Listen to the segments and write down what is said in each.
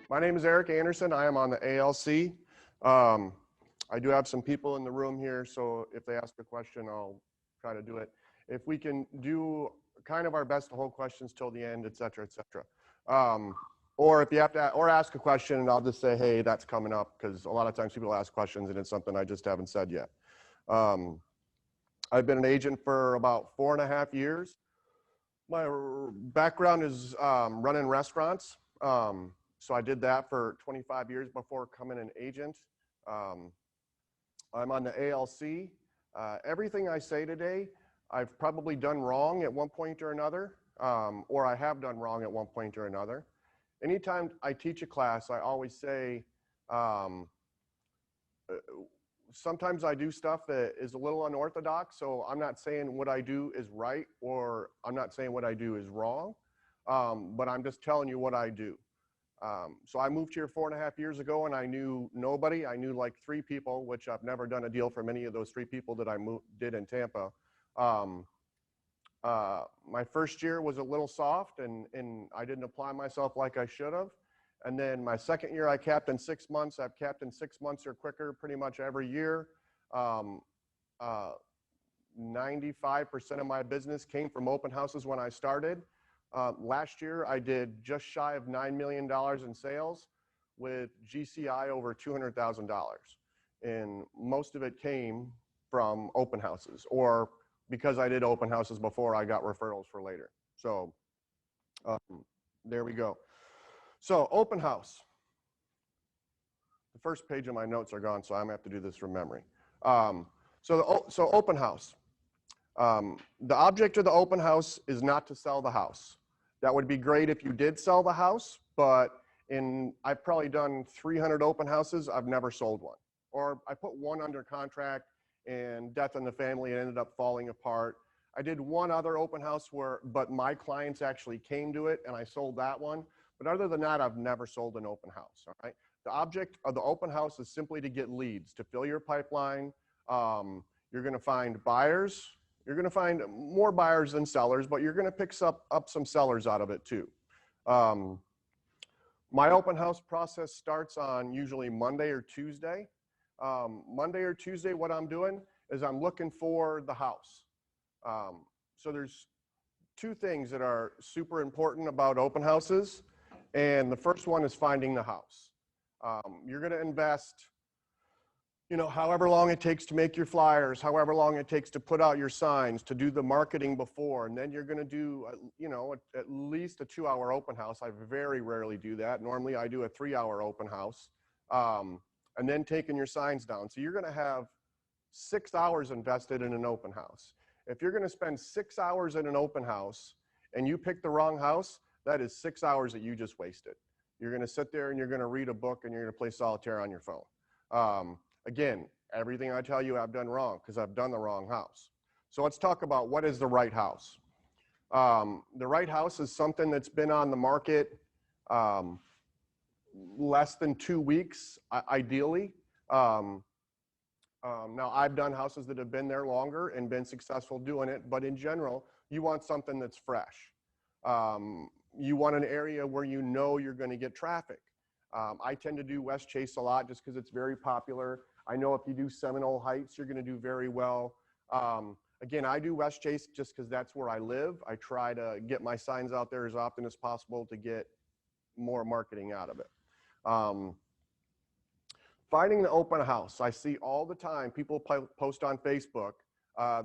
My name is Eric Anderson. I am on the ALC. I do have some people in the room here, so if they ask a question, I'll try to do it. If we can do kind of our best to hold questions till the end, et cetera, et cetera. Or if you have to, or ask a question and I'll just say, hey, that's coming up, because a lot of times people ask questions and it's something I just haven't said yet. I've been an agent for about 4.5 years. My background is running restaurants. So I did that for 25 years before becoming an agent. I'm on the ALC. Everything I say today, I've probably done wrong at one point or another, or I have done wrong at one point or another. Anytime I teach a class, I always say, sometimes I do stuff that is a little unorthodox, so I'm not saying what I do is right, or I'm not saying what I do is wrong, but I'm just telling you what I do. So I moved here 4.5 years ago and I knew nobody. I knew like 3 people, which I've never done a deal for many of those 3 people that I did in Tampa. My first year was a little soft and I didn't apply myself like I should have. And then my second year, I capped in 6 months. I've capped in 6 months or quicker pretty much every year. 95% of my business came from open houses when I started. Last year, I did just shy of $9 million in sales with GCI over $200,000. And most of it came from open houses, or because I did open houses before, I got referrals for later. So there we go. So open house. The first page of my notes are gone, so I'm gonna have to do this from memory. So open house. The object of the open house is not to sell the house. That would be great if you did sell the house, but I've probably done 300 open houses, I've never sold one. Or I put one under contract and death in the family, it ended up falling apart. I did one other open house but my clients actually came to it and I sold that one. But other than that, I've never sold an open house, all right? The object of the open house is simply to get leads, to fill your pipeline. You're gonna find buyers. You're gonna find more buyers than sellers, but you're gonna pick up some sellers out of it too. My open house process starts on usually Monday or Tuesday. Monday or Tuesday, what I'm doing is I'm looking for the house. So there's 2 things that are super important about open houses. And the first one is finding the house. You're gonna invest, however long it takes to make your flyers, however long it takes to put out your signs, to do the marketing before, and then you're gonna do, at least a 2-hour open house. I very rarely do that. Normally I do a 3-hour open house, and then taking your signs down. So you're gonna have 6 hours invested in an open house. If you're gonna spend 6 hours in an open house and you pick the wrong house, that is 6 hours that you just wasted. You're gonna sit there and you're gonna read a book and you're gonna play solitaire on your phone. Again, everything I tell you I've done wrong because I've done the wrong house. So let's talk about what is the right house. The right house is something that's been on the market less than 2 weeks, ideally. Now I've done houses that have been there longer and been successful doing it, but in general, you want something that's fresh. You want an area where you're going to get traffic. I tend to do West Chase a lot just because it's very popular. I know if you do Seminole Heights, you're going to do very well. Again, I do West Chase just because that's where I live. I try to get my signs out there as often as possible to get more marketing out of it. Finding the open house. I see all the time people post on Facebook,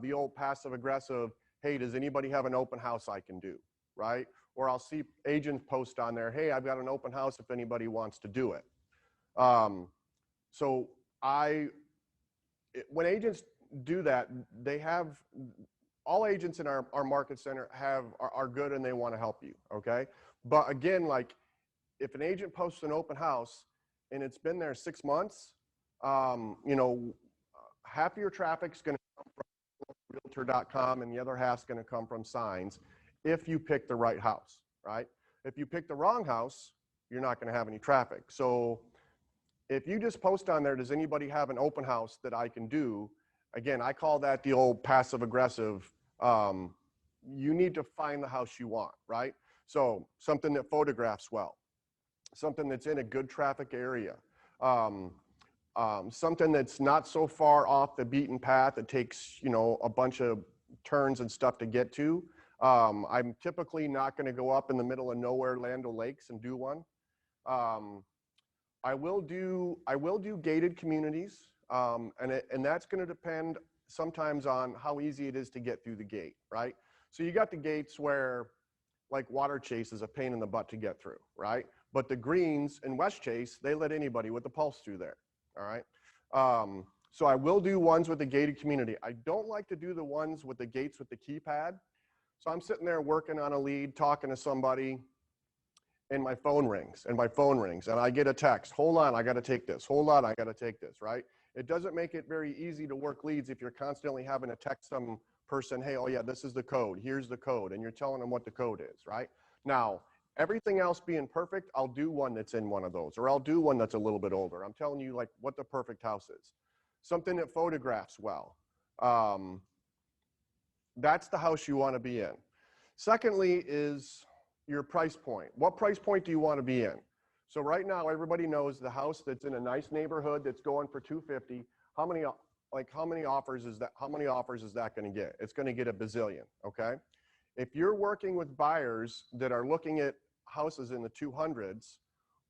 the old passive aggressive, hey, does anybody have an open house I can do, right? Or I'll see agents post on there, hey, I've got an open house if anybody wants to do it. So when agents do that, all agents in our market center are good and they want to help you, okay? But again, like if an agent posts an open house and it's been there 6 months, half of your traffic's going to come from realtor.com and the other half's going to come from signs if you pick the right house, right? If you pick the wrong house, you're not going to have any traffic. So if you just post on there, does anybody have an open house that I can do? Again, I call that the old passive aggressive. You need to find the house you want, right? So something that photographs well. something that's in a good traffic area, something that's not so far off the beaten path. It takes, you know, a bunch of turns and stuff to get to. I'm typically not going to go up in the middle of nowhere, Land O'Lakes, and do one. I will do gated communities, and that's going to depend sometimes on how easy it is to get through the gate, right? So you got the gates where, like, Water Chase is a pain in the butt to get through, right? But the Greens in West Chase, they let anybody with a pulse through there, all right? So I will do ones with the gated community. I don't like to do the ones with the gates with the keypad. So I'm sitting there working on a lead, talking to somebody, and my phone rings, and I get a text, hold on, I gotta take this, hold on, I gotta take this, right? It doesn't make it very easy to work leads if you're constantly having to text some person, hey, oh yeah, this is the code, here's the code, and you're telling them what the code is, right? Now, everything else being perfect, I'll do one that's in one of those, or I'll do one that's a little bit older. I'm telling you, like, what the perfect house is. Something that photographs well. That's the house you want to be in. Secondly is your price point. What price point do you want to be in? So right now, everybody knows the house that's in a nice neighborhood that's going for $250. How many offers is that? How many offers is that going to get? It's going to get a bazillion, okay? If you're working with buyers that are looking at houses in the 200s,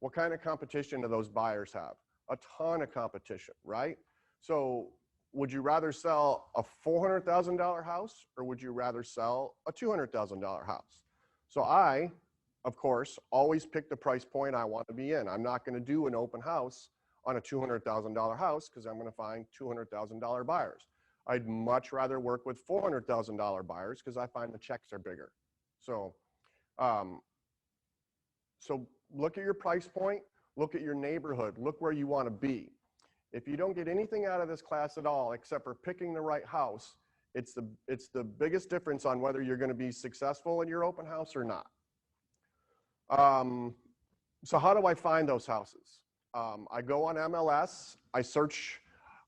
what kind of competition do those buyers have? A ton of competition, right? So would you rather sell a $400,000 house, or would you rather sell a $200,000 house? So I, of course, always pick the price point I want to be in. I'm not going to do an open house on a $200,000 house because I'm going to find $200,000 buyers. I'd much rather work with $400,000 buyers because I find the checks are bigger. So, so look at your price point, look at your neighborhood, look where you want to be. If you don't get anything out of this class at all except for picking the right house, it's the biggest difference on whether you're going to be successful in your open house or not. So how do I find those houses? I go on MLS, I search.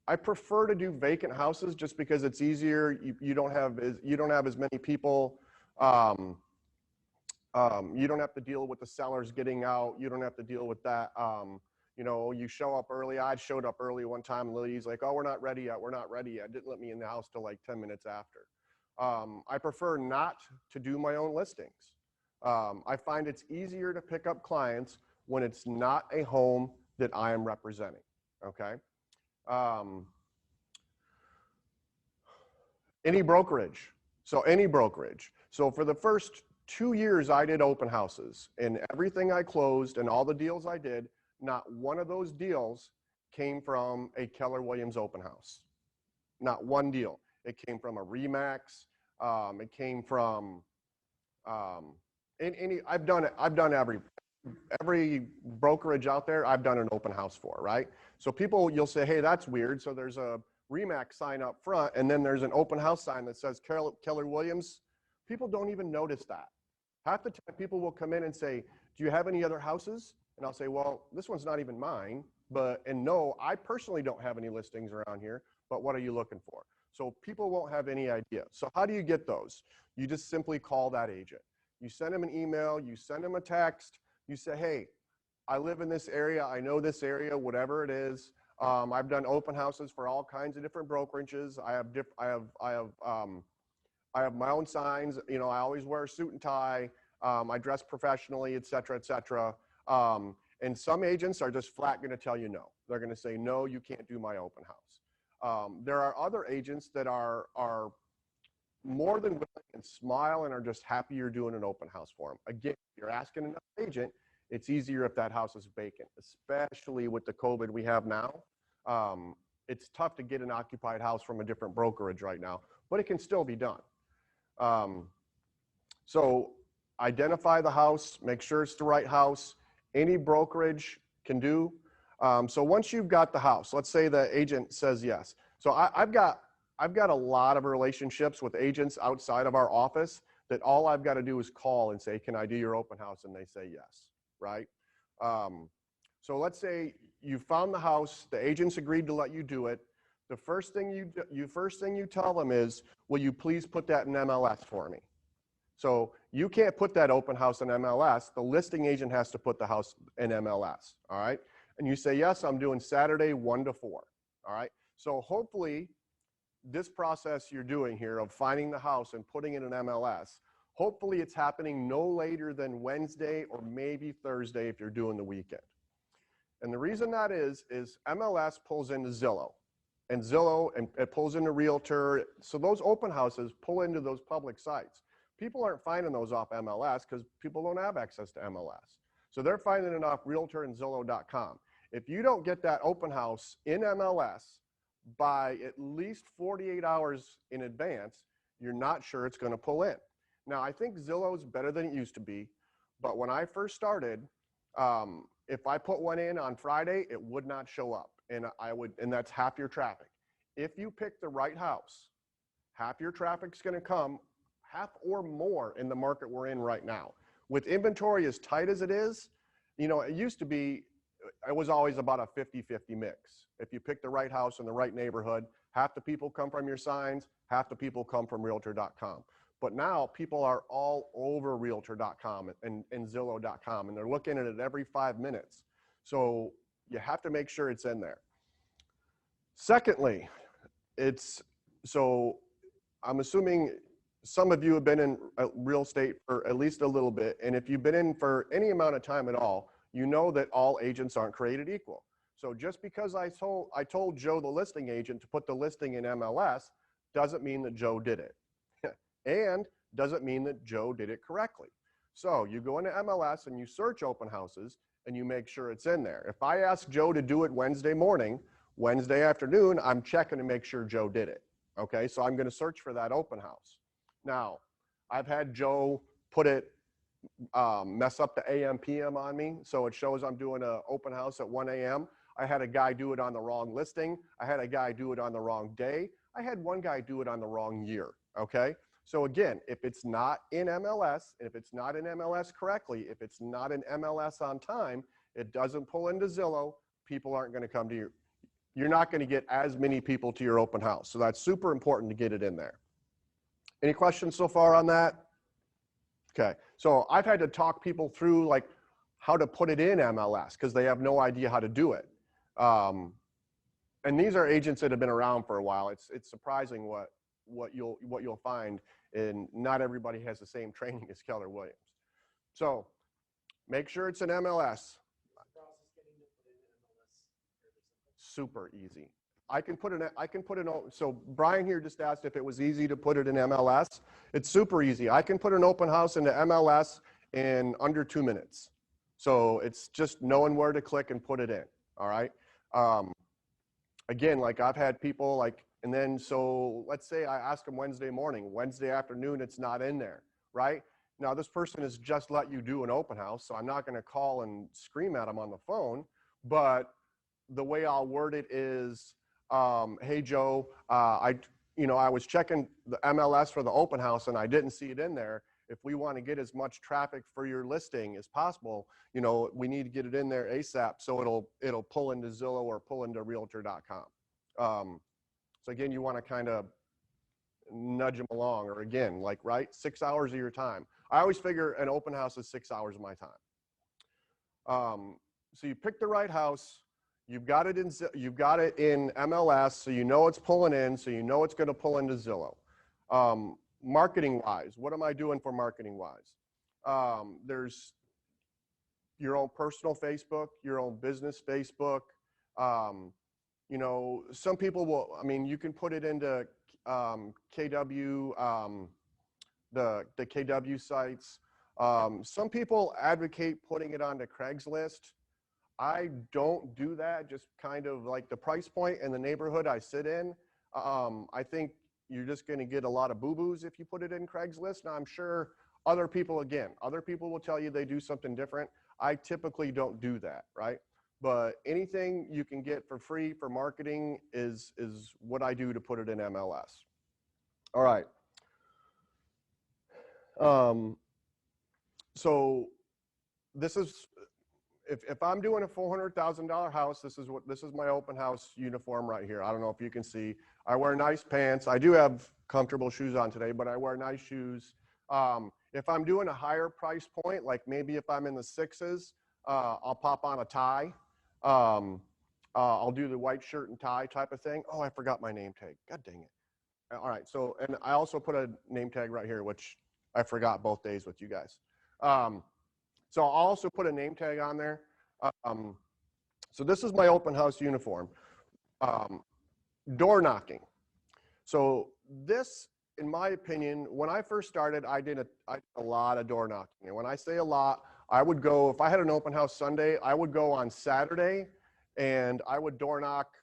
I prefer to do vacant houses just because it's easier. You don't have as many people. You don't have to deal with the sellers getting out. You don't have to deal with that. You know, you show up early. I showed up early one time. Lily's like, oh, we're not ready yet. We're not ready yet. Didn't let me in the house till like 10 minutes after. I prefer not to do my own listings. I find it's easier to pick up clients when it's not a home that I am representing, okay? Any brokerage. So for the first 2 years, I did open houses, and everything I closed and all the deals I did, not one of those deals came from a Keller Williams open house. Not one deal. It came from a RE/MAX. It came from I've done every brokerage out there. I've done an open house for, right? So people, you'll say, hey, that's weird. So there's a RE/MAX sign up front, and then there's an open house sign that says Keller Williams. People don't even notice that. Half the time, people will come in and say, do you have any other houses? And I'll say, well, this one's not even mine, and no, I personally don't have any listings around here, but what are you looking for? So people won't have any idea. So how do you get those? You just simply call that agent. You send them an email, you send them a text, you say, hey, I live in this area, I know this area, whatever it is. I've done open houses for all kinds of different brokerages. I have my own signs. You know, I always wear a suit and tie. I dress professionally, et cetera, et cetera. And some agents are just flat going to tell you no. They're going to say, no, you can't do my open house. There are other agents that are more than willing and smile and are just happy you're doing an open house for them. Again, if you're asking another agent, it's easier if that house is vacant, especially with the COVID we have now. It's tough to get an occupied house from a different brokerage right now, but it can still be done. So identify the house, make sure it's the right house. Any brokerage can do. So once you've got the house, let's say the agent says yes. So I've got a lot of relationships with agents outside of our office that all I've got to do is call and say, can I do your open house? And they say yes, right? So let's say you found the house, the agents agreed to let you do it. The first thing you tell them is, will you please put that in MLS for me? So you can't put that open house in MLS. The listing agent has to put the house in MLS, all right? And you say, yes, I'm doing Saturday 1 to 4, all right? So hopefully this process you're doing here of finding the house and putting it in MLS, hopefully it's happening no later than Wednesday or maybe Thursday if you're doing the weekend. And the reason that is MLS pulls into Zillow. And Zillow, and it pulls into Realtor. So those open houses pull into those public sites. People aren't finding those off MLS because people don't have access to MLS. So they're finding it off Realtor and Zillow.com. If you don't get that open house in MLS by at least 48 hours in advance, you're not sure it's going to pull in. Now, I think Zillow's better than it used to be, but when I first started, if I put one in on Friday, it would not show up, and that's half your traffic. If you pick the right house, half your traffic's going to come, half or more in the market we're in right now. With inventory as tight as it is, you know, it used to be, it was always about a 50-50 mix. If you pick the right house in the right neighborhood, half the people come from your signs, half the people come from Realtor.com. But now people are all over Realtor.com and Zillow.com, and they're looking at it every 5 minutes. So you have to make sure it's in there. Secondly, so I'm assuming some of you have been in real estate for at least a little bit, and if you've been in for any amount of time at all, you know that all agents aren't created equal. So just because I told Joe, the listing agent, to put the listing in MLS, doesn't mean that Joe did it. And doesn't mean that Joe did it correctly. So you go into MLS and you search open houses and you make sure it's in there. If I ask Joe to do it Wednesday morning, Wednesday afternoon, I'm checking to make sure Joe did it. Okay, so I'm going to search for that open house. Now, I've had Joe put it, mess up the AM PM on me, so it shows I'm doing an open house at 1 a.m. I had a guy do it on the wrong listing. I had a guy do it on the wrong day. I had one guy do it on the wrong year. Okay. So again, if it's not in MLS, and if it's not in MLS correctly, if it's not in MLS on time, it doesn't pull into Zillow, people aren't going to come to you. You're not going to get as many people to your open house. So that's super important to get it in there. Any questions so far on that? Okay. So I've had to talk people through like how to put it in MLS because they have no idea how to do it. And these are agents that have been around for a while. It's surprising what you'll find, and not everybody has the same training as Keller Williams. So make sure it's an MLS. Super easy. I can put so Brian here just asked if it was easy to put it in MLS. It's super easy. I can put an open house into MLS in under 2 minutes. So it's just knowing where to click and put it in. All right. Again, like I've had people like, and then so let's say I ask them Wednesday morning, Wednesday afternoon, it's not in there, right? Now this person has just let you do an open house, so I'm not going to call and scream at them on the phone, but the way I'll word it is, hey Joe, I was checking the MLS for the open house and I didn't see it in there. If we want to get as much traffic for your listing as possible, you know, we need to get it in there ASAP so it'll pull into Zillow or pull into Realtor.com. So again, you want to kind of nudge them along, or again, like, right, 6 hours of your time. I always figure an open house is 6 hours of my time. So you pick the right house, you've got it in MLS, so you know it's pulling in, so you know it's going to pull into Zillow. Marketing wise, what am I doing for marketing wise? There's your own personal Facebook, your own business Facebook. You know, some people will, I mean, you can put it into KW, the KW sites. Some people advocate putting it onto Craigslist. I don't do that, just kind of like the price point and the neighborhood I sit in. I think you're just going to get a lot of boo-boos if you put it in Craigslist. Now, I'm sure other people will tell you they do something different. I typically don't do that, right? But anything you can get for free for marketing is what I do to put it in MLS. All right. So this is, if I'm doing a $400,000 house, this is my open house uniform right here. I don't know if you can see. I wear nice pants. I do have comfortable shoes on today, but I wear nice shoes. If I'm doing a higher price point, like maybe if I'm in the sixes, I'll pop on a tie. I'll do the white shirt and tie type of thing. Oh, I forgot my name tag. God dang it. All right, so, and I also put a name tag right here, which I forgot both days with you guys. So I'll also put a name tag on there. So this is my open house uniform. Door knocking. So this, in my opinion, when I first started, I did a lot of door knocking. And when I say a lot, I would go, if I had an open house Sunday, I would go on Saturday and I would door knock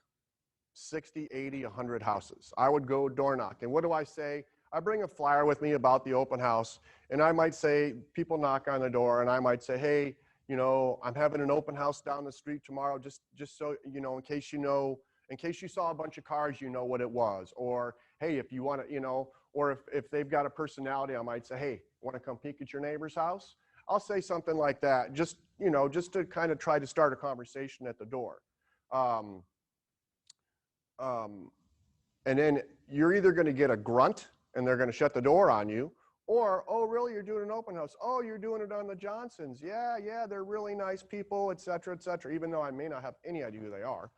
60, 80, 100 houses. I would go door knock. And what do I say? I bring a flyer with me about the open house, and I might say, people knock on the door, and I might say, hey, you know, I'm having an open house down the street tomorrow, just so, you know, in case you saw a bunch of cars, you know what it was. Or, hey, if you want to, you know, or if they've got a personality, I might say, hey, want to come peek at your neighbor's house? I'll say something like that, just, you know, just to kind of try to start a conversation at the door. And then you're either going to get a grunt and they're going to shut the door on you, or, oh, really, you're doing an open house? Oh, you're doing it on the Johnsons. Yeah, they're really nice people, et cetera, even though I may not have any idea who they are.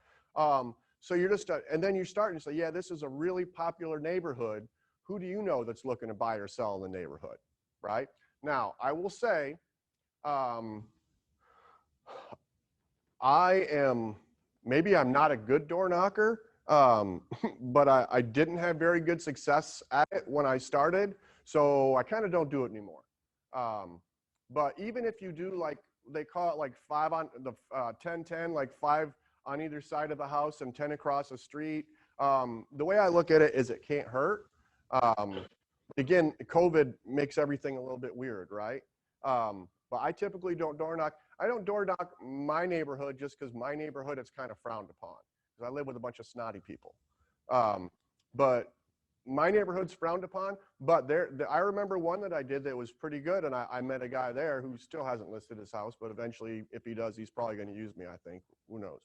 So you're just, and then you start and say, yeah, this is a really popular neighborhood. Who do you know that's looking to buy or sell in the neighborhood, right? Now, I will say, maybe I'm not a good door knocker, but I didn't have very good success at it when I started, so I kind of don't do it anymore. But even if you do, like, they call it like 5 on the 10-10, like 5 on either side of the house and 10 across the street. The way I look at it is it can't hurt. Again, COVID makes everything a little bit weird, right? But I typically don't door knock. I don't door knock my neighborhood just because my neighborhood is kind of frowned upon. I live with a bunch of snotty people. But my neighborhood's frowned upon, but I remember one that I did that was pretty good, and I met a guy there who still hasn't listed his house, but eventually, if he does, he's probably going to use me, I think. Who knows?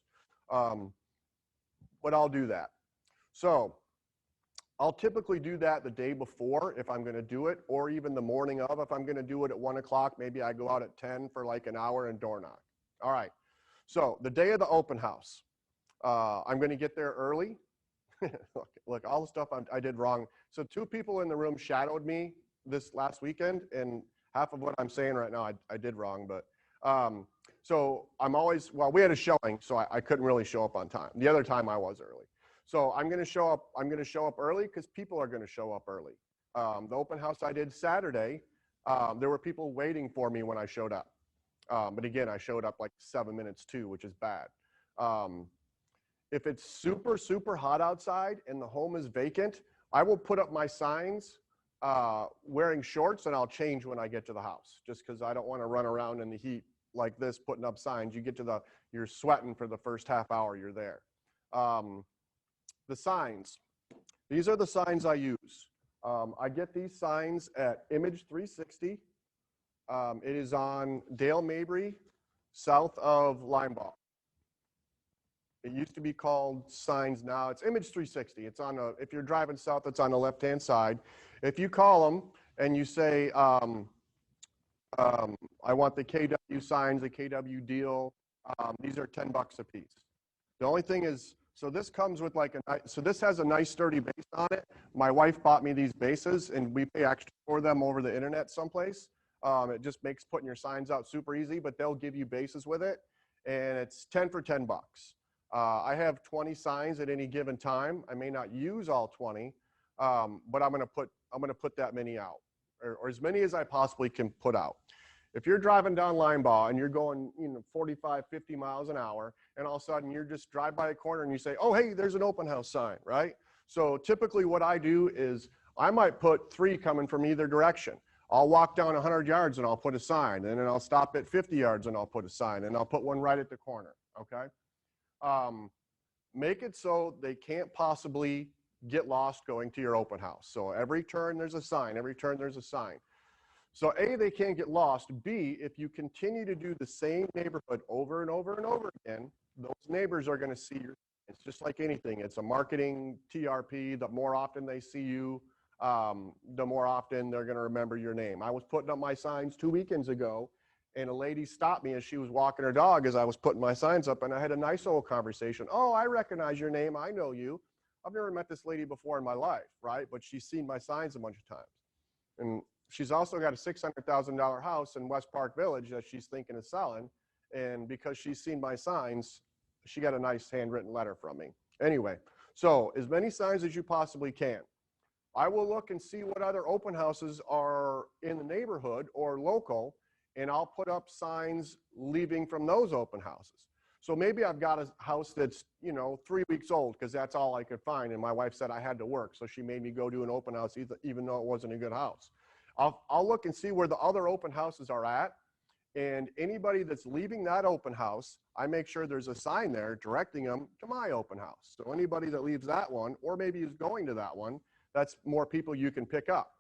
But I'll do that. So I'll typically do that the day before if I'm going to do it, or even the morning of. If I'm going to do it at 1 o'clock, maybe I go out at 10 for like an hour and door knock. All right. So the day of the open house. I'm going to get there early. look, all the stuff I did wrong. So 2 people in the room shadowed me this last weekend, and half of what I'm saying right now I did wrong. But so I'm always, well, we had a showing, so I couldn't really show up on time. The other time I was early. So I'm going to show up early because people are going to show up early. The open house I did Saturday, there were people waiting for me when I showed up. But again, I showed up like 7 minutes too, which is bad. If it's super, super hot outside and the home is vacant, I will put up my signs wearing shorts, and I'll change when I get to the house, just because I don't want to run around in the heat like this putting up signs. You get to you're sweating for the first half hour you're there. The signs. These are the signs I use. I get these signs at Image 360. It is on Dale Mabry, south of Linebaugh. It used to be called Signs. Now it's Image 360. It's on if you're driving south, it's on the left-hand side. If you call them and you say, I want the KW signs, the KW deal, these are $10 a piece. The only thing is, so this comes with like so this has a nice sturdy base on it. My wife bought me these bases, and we pay extra for them over the internet someplace. It just makes putting your signs out super easy, but they'll give you bases with it, and it's 10 for $10. I have 20 signs at any given time. I may not use all 20, but I'm gonna put that many out, or as many as I possibly can put out. If you're driving down Linebaugh and you're going 45, 50 miles an hour, and all of a sudden you're just drive by a corner and you say, oh, hey, there's an open house sign, right? So typically what I do is I might put 3 coming from either direction. I'll walk down 100 yards and I'll put a sign, and then I'll stop at 50 yards and I'll put a sign, and I'll put one right at the corner, okay? Make it so they can't possibly get lost going to your open house. So every turn there's a sign, every turn there's a sign. So A, they can't get lost. B, if you continue to do the same neighborhood over and over and over again, those neighbors are going to see your, it's just like anything. It's a marketing TRP. The more often they see you, the more often they're going to remember your name. I was putting up my signs 2 weekends ago, and a lady stopped me as she was walking her dog as I was putting my signs up, and I had a nice old conversation. Oh, I recognize your name. I know you. I've never met this lady before in my life, right? But she's seen my signs a bunch of times. And she's also got a $600,000 house in West Park Village that she's thinking of selling. And because she's seen my signs, she got a nice handwritten letter from me. Anyway, so as many signs as you possibly can. I will look and see what other open houses are in the neighborhood or local, and I'll put up signs leaving from those open houses. So maybe I've got a house that's, 3 weeks old because that's all I could find. And my wife said I had to work. So she made me go do an open house even though it wasn't a good house. I'll look and see where the other open houses are at. And anybody that's leaving that open house, I make sure there's a sign there directing them to my open house. So anybody that leaves that one, or maybe is going to that one, that's more people you can pick up.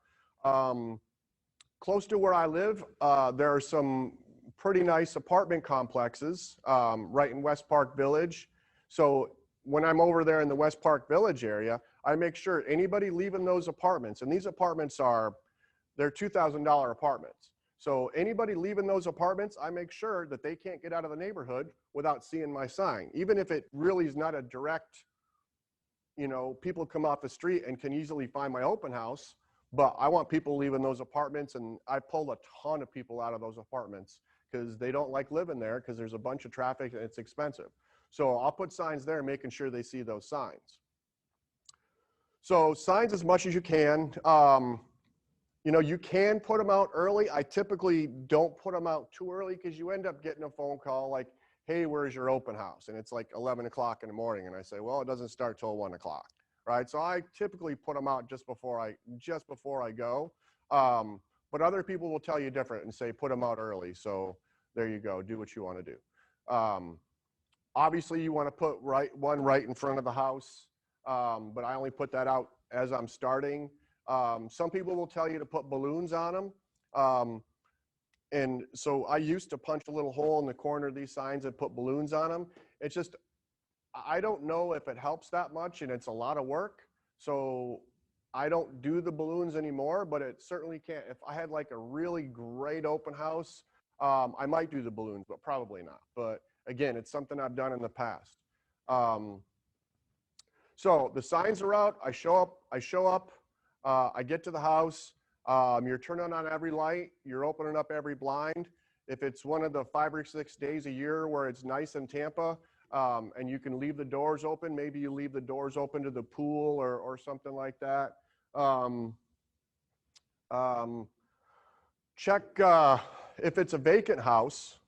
Close to where I live, there are some pretty nice apartment complexes right in West Park Village. So when I'm over there in the West Park Village area, I make sure anybody leaving those apartments, and these apartments they're $2,000 apartments. So anybody leaving those apartments, I make sure that they can't get out of the neighborhood without seeing my sign. Even if it really is not a direct, people come off the street and can easily find my open house, but I want people leaving those apartments, and I pull a ton of people out of those apartments because they don't like living there because there's a bunch of traffic and it's expensive. So I'll put signs there, making sure they see those signs. So signs as much as you can. You can put them out early. I typically don't put them out too early because you end up getting a phone call like, hey, where's your open house? And it's like 11 o'clock in the morning. And I say, well, it doesn't start till 1 o'clock, right? So I typically put them out just before I go. But other people will tell you different and say, put them out early. So there you go. Do what you want to do. Obviously, you want to put one right in front of the house. But I only put that out as I'm starting. Some people will tell you to put balloons on them. And so I used to punch a little hole in the corner of these signs and put balloons on them. It's just, I don't know if it helps that much, and it's a lot of work. So I don't do the balloons anymore, but it certainly can't. If I had like a really great open house, I might do the balloons, but probably not. But again, it's something I've done in the past. So the signs are out. I show up. I get to the house. You're turning on every light. You're opening up every blind. If it's one of the 5 or 6 days a year where it's nice in Tampa, and you can leave the doors open, maybe you leave the doors open to the pool or something like that. Check if it's a vacant house.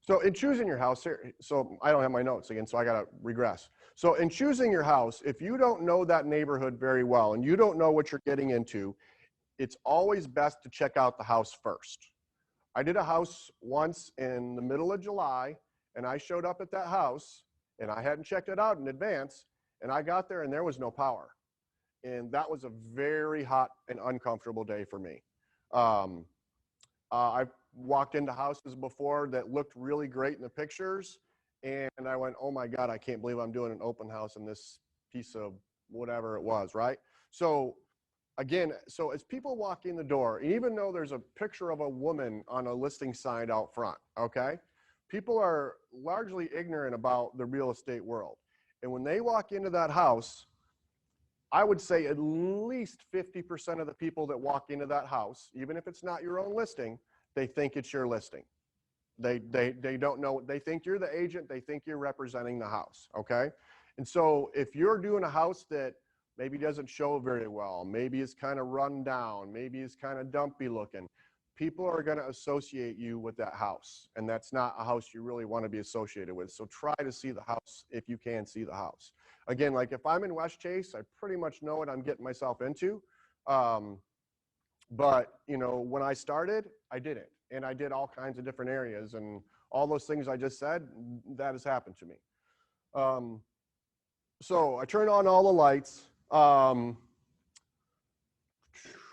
So in choosing your house here, so I don't have my notes again, so I got to regress. So in choosing your house, if you don't know that neighborhood very well and you don't know what you're getting into, it's always best to check out the house first. I did a house once in the middle of July, and I showed up at that house, and I hadn't checked it out in advance, and I got there and there was no power. And that was a very hot and uncomfortable day for me. I've walked into houses before that looked really great in the pictures, and I went, oh my God, I can't believe I'm doing an open house in this piece of whatever it was, right? So again, so as people walk in the door, even though there's a picture of a woman on a listing sign out front, okay? People are largely ignorant about the real estate world. And when they walk into that house, I would say at least 50% of the people that walk into that house, even if it's not your own listing, they think it's your listing. They don't know. They think you're the agent. They think you're representing the house, okay? And so if you're doing a house that maybe doesn't show very well, maybe it's kind of run down, maybe it's kind of dumpy looking, people are going to associate you with that house. And that's not a house you really want to be associated with. So try to see the house if you can see the house. Again, like if I'm in West Chase, I pretty much know what I'm getting myself into. But, when I started, I didn't. And I did all kinds of different areas. And all those things I just said, that has happened to me. So I turned on all the lights.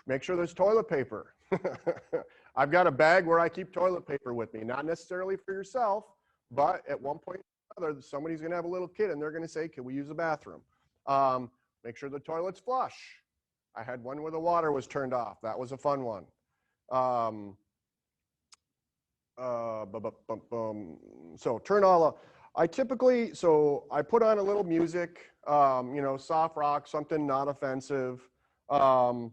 Make sure there's toilet paper. I've got a bag where I keep toilet paper with me, not necessarily for yourself, but at one point or another, somebody's going to have a little kid and they're going to say, can we use the bathroom? Make sure the toilet's flush. I had one where the water was turned off. That was a fun one. So turn all up. I typically, so I put on a little music, you know, soft rock, something not offensive. I'll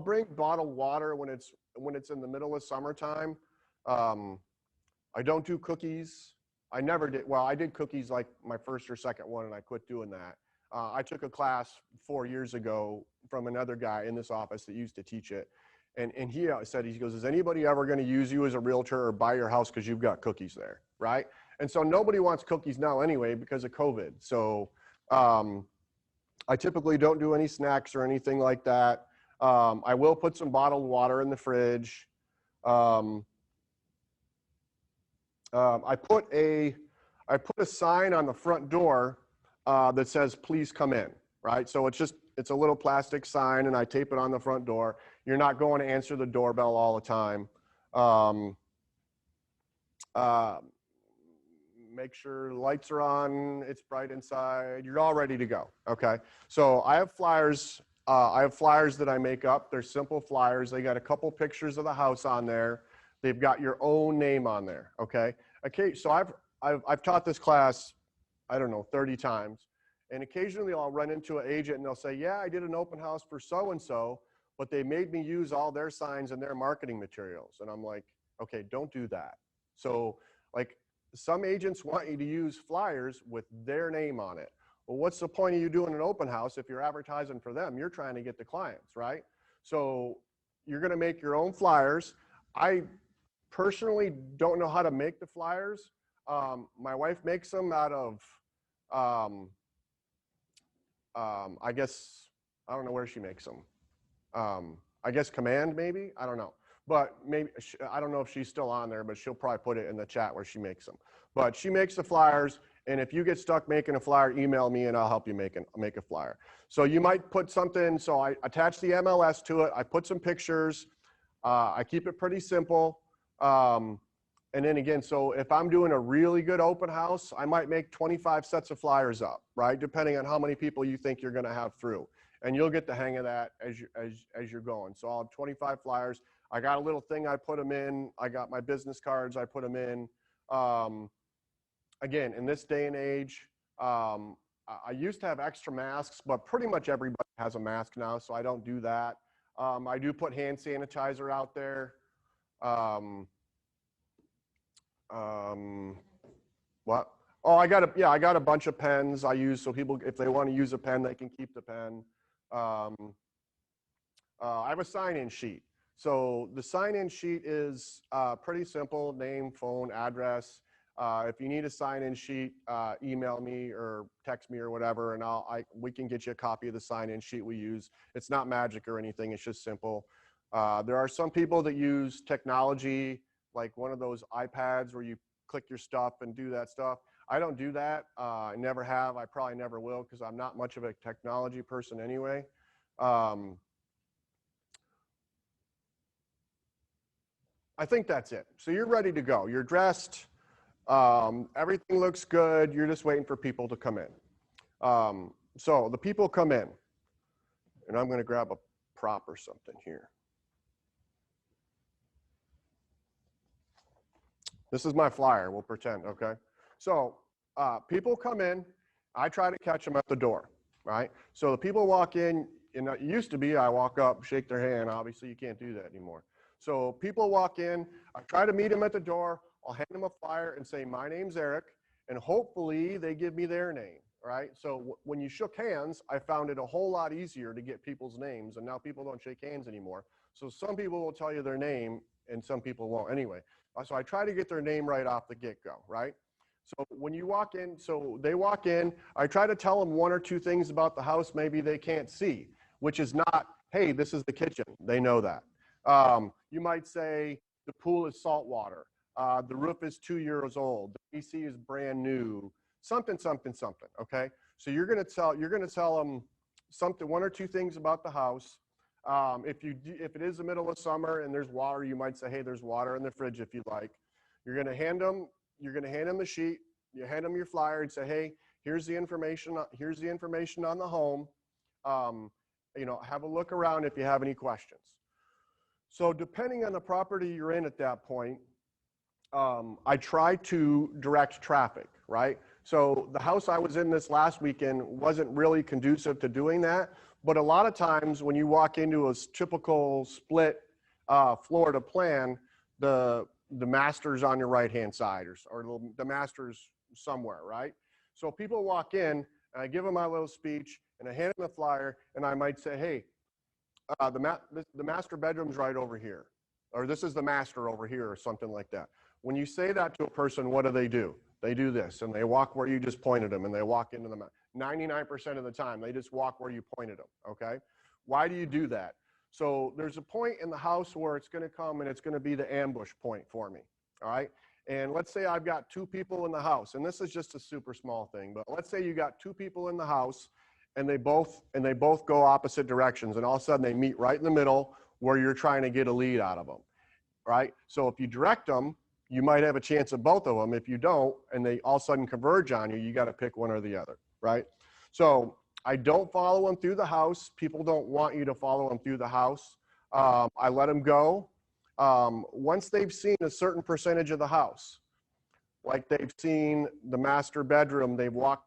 bring bottled water when it's in the middle of summertime. I don't do cookies. I never did. Well, I did cookies like my first or second one, and I quit doing that. I took a class 4 years ago from another guy in this office that used to teach it. And he said, he goes, is anybody ever going to use you as a realtor or buy your house because you've got cookies there, right? And so nobody wants cookies now anyway because of COVID. So I typically don't do any snacks or anything like that. I will put some bottled water in the fridge. I put a sign on the front door that says, please come in, right? So it's a little plastic sign, and I tape it on the front door. You're not going to answer the doorbell all the time. Make sure lights are on, it's bright inside, you're all ready to go, okay? So I have flyers that I make up. They're simple flyers. They got a couple pictures of the house on there. They've got your own name on there, okay? Okay, so I've taught this class, I don't know, 30 times. And occasionally I'll run into an agent and they'll say, yeah, I did an open house for so-and-so, but they made me use all their signs and their marketing materials. And I'm like, okay, don't do that. So like some agents want you to use flyers with their name on it. Well, what's the point of you doing an open house if you're advertising for them? You're trying to get the clients, right? So you're gonna make your own flyers. I personally don't know how to make the flyers. My wife makes them out of, I guess, I don't know where she makes them. I guess Command maybe, I don't know. But maybe, I don't know if she's still on there, but she'll probably put it in the chat where she makes them. But she makes the flyers, and if you get stuck making a flyer, email me and I'll help you make a flyer. So you might put something, so I attach the MLS to it, I put some pictures, I keep it pretty simple. And then again, so if I'm doing a really good open house, I might make 25 sets of flyers up, right? Depending on how many people you think you're gonna have through. And you'll get the hang of that as you're going. So I'll have 25 flyers. I got a little thing I put them in. I got my business cards, I put them in. Again, in this day and age, I used to have extra masks, but pretty much everybody has a mask now, so I don't do that. I do put hand sanitizer out there. What? Oh, I got a bunch of pens I use, so people, if they want to use a pen, they can keep the pen. I have a sign-in sheet. So the sign-in sheet is pretty simple: name, phone, address. If you need a sign-in sheet, email me or text me or whatever, and we can get you a copy of the sign-in sheet we use. It's not magic or anything, it's just simple. There are some people that use technology, like one of those iPads where you click your stuff and do that stuff. I don't do that. I never have. I probably never will because I'm not much of a technology person anyway. I think that's it. So you're ready to go. You're dressed. Everything looks good. You're just waiting for people to come in. So the people come in, and I'm going to grab a prop or something here. This is my flyer. We'll pretend, okay? So people come in. I try to catch them at the door, right? So the people walk in, and it used to be I walk up, shake their hand. Obviously, you can't do that anymore. So people walk in. I try to meet them at the door. I'll hand them a flyer and say, my name's Eric, and hopefully they give me their name, right? So when you shook hands, I found it a whole lot easier to get people's names, and now people don't shake hands anymore. So some people will tell you their name, and some people won't anyway. So I try to get their name right off the get-go, right? So when you walk in, so they walk in, I try to tell them one or two things about the house maybe they can't see, which is not, hey, this is the kitchen. They know that. You might say the pool is saltwater. The roof is 2 years old. The AC is brand new. Something, something, something. Okay. So you're gonna tell them something, one or two things about the house. If it is the middle of summer and there's water, you might say, hey, there's water in the fridge if you'd like. You're gonna hand them the sheet. You hand them your flyer and say, hey, here's the information on the home. Have a look around if you have any questions. So depending on the property you're in at that point, I try to direct traffic, right? So the house I was in this last weekend wasn't really conducive to doing that, but a lot of times when you walk into a typical split Florida plan, the master's on your right-hand side, or the master's somewhere, right? So people walk in, and I give them my little speech, and I hand them the flyer, and I might say, hey, the master bedroom's right over here, or this is the master over here, or something like that. When you say that to a person, what do? They do this, and they walk where you just pointed them, and they walk into the 99% of the time, they just walk where you pointed them, okay? Why do you do that? So there's a point in the house where it's going to come, and it's going to be the ambush point for me, all right? And let's say I've got 2 people in the house, and this is just a super small thing, but let's say you got 2 people in the house, and they both go opposite directions, and all of a sudden they meet right in the middle where you're trying to get a lead out of them, right? So if you direct them, you might have a chance of both of them. If you don't, and they all of a sudden converge on you, you got to pick one or the other, right? So I don't follow them through the house. People don't want you to follow them through the house. I let them go. Once they've seen a certain percentage of the house, like they've seen the master bedroom, they've walked